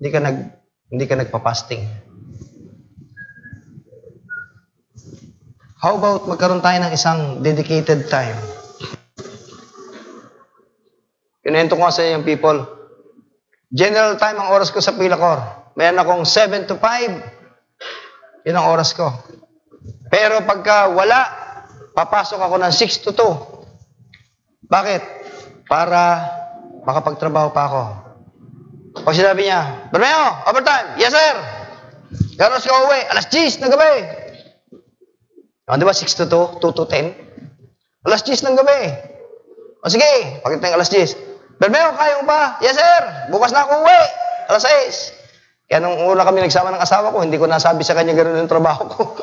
hindi ka nagpa-fasting. How about magkaroon tayo ng isang dedicated time? Kinento ko sa yung people, general time ang oras ko sa Pilacor. Mayroon akong 7 to 5. Yun ang oras ko. Pero pagka wala, papasok ako ng 6 to 2. Bakit? Para makapagtrabaho pa ako. Pag sinabi niya, Bermeo, overtime. Yes, sir. Ganos ka uwi. Alas 10 na gabi. Di ba 6 to 2? 2 to 10? Alas 10 ng gabi. Sige, pagkita ng alas 10. Bermeo, kaya mo ba? Yes, sir. Bukas na ako uwi. Alas 6. Kaya nung una kami nagsama ng asawa ko, hindi ko nasabi sa kanya gano'n yung trabaho ko.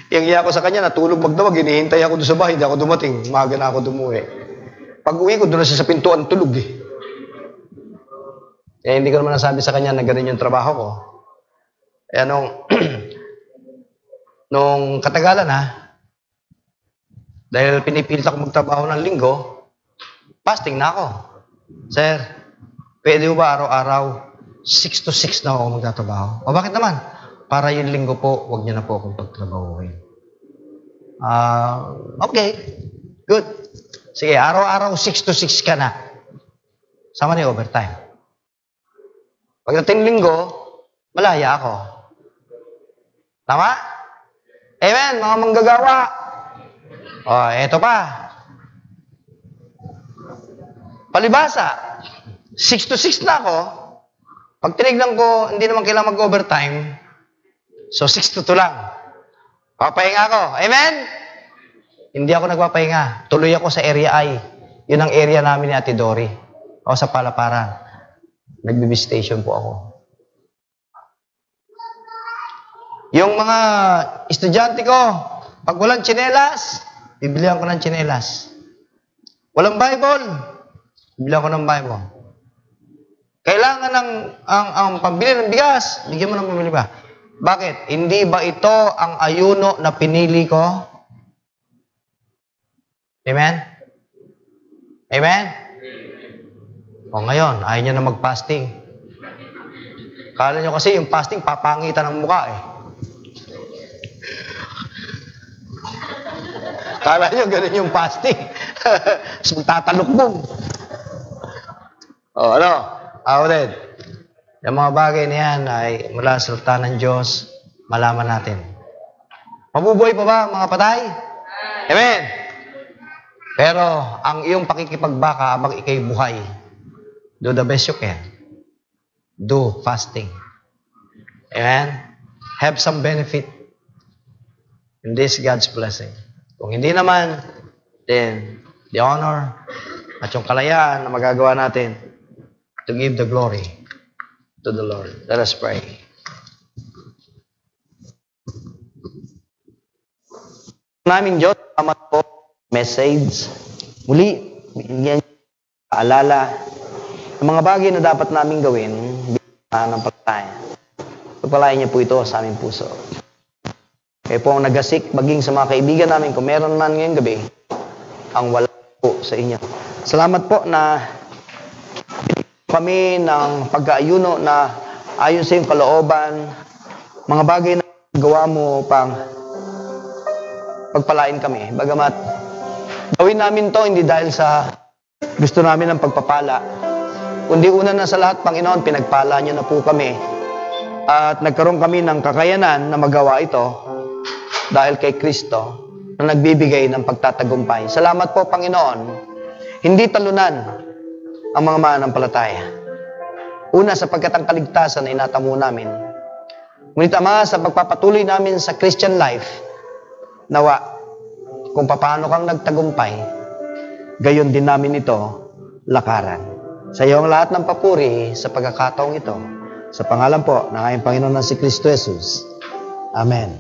Yung iya ko sa kanya, natulog magdawag, hinihintay ako doon sa bahay, hindi ako dumating. Umaga na ako dumuwi. Pag uwi ko, doon na siya sa pintuan, tulog eh. Kaya hindi ko naman nasabi sa kanya na gano'n yung trabaho ko. Kaya nung katagalan dahil pinipilit ako magtrabaho ng linggo, fasting na ako. Sir, pwede mo ba araw-araw 6 to 6 na ako magtatrabaho? O bakit naman? Para yung linggo po, wag niyo na po akong pagtrabahuin. Okay, good. Sige, araw-araw 6 to 6 ka na. Sama na yung overtime. Pagdating linggo, malaya ako. Tama? Amen, mga manggagawa. Eto pa. Palibasa, 6 to 6 na ako. Pag tinignan ko, hindi naman kailangan mag-overtime. So, 6 to 2 lang. Papahinga ako. Amen? Hindi ako nagpapahinga. Tuloy ako sa area I. Yun ang area namin ni Ate Dory. O sa Palaparan. Nag-visitation po ako. Yung mga estudyante ko, pag walang tsinelas, bibilihan ko ng tsinelas. Walang Bible, bibilihan ko ng Bible. Kailangan ang pambili ng bigas, bigyan mo ng pambili ba? Bakit? Hindi ba ito ang ayuno na pinili ko? Amen? Amen? O ngayon, ayaw nyo na mag-fasting. Kala nyo kasi yung fasting, papangitan ng mukha eh. Kala nyo, ganun yung fasting. Tapos magtatalukbong. Awalid. Yung mga bagay na yan ay mula sa salita ng Diyos, malaman natin. Mabubuhay pa ba, mga patay? Amen. Pero, ang iyong pakikipagbaka habang ikay buhay, do the best you can. Do fasting. Amen. Have some benefit in this God's blessing. Kung hindi naman, then the honor at yung kalayaan na magagawa natin to give the glory to the Lord. Let us pray. Naming Diyos, salamat po, message. Muli, bigyan niyo paalala ang mga bagay na dapat naming gawin bilang ng pagtaya. Pagpalain niyo po ito sa aming puso. Kayo po ang nagasik, maging sa mga kaibigan namin, kung meron man ngayong gabi, ang wala po sa inyo. Salamat po na kami ng pag-aayuno na ayon sa iyong kalooban, mga bagay na gawa mo pang pagpalain kami. Bagamat gawin namin to hindi dahil sa gusto namin ng pagpapala, kundi una na sa lahat, Panginoon, pinagpala niyo na po kami at nagkaroon kami ng kakayanan na magawa ito dahil kay Kristo na nagbibigay ng pagtatagumpay. Salamat po, Panginoon. Hindi talunan ang mga mananampalataya. Una, sapagkat ang kaligtasan ay natamo namin. Ngunit Ama, sa pagpapatuloy namin sa Christian life, nawa, kung paano kang nagtagumpay, gayon din namin ito lakaran. Sa iyo ang lahat ng papuri sa pagkakataong ito. Sa pangalan po ng aming Panginoon na si Kristo Jesus. Amen.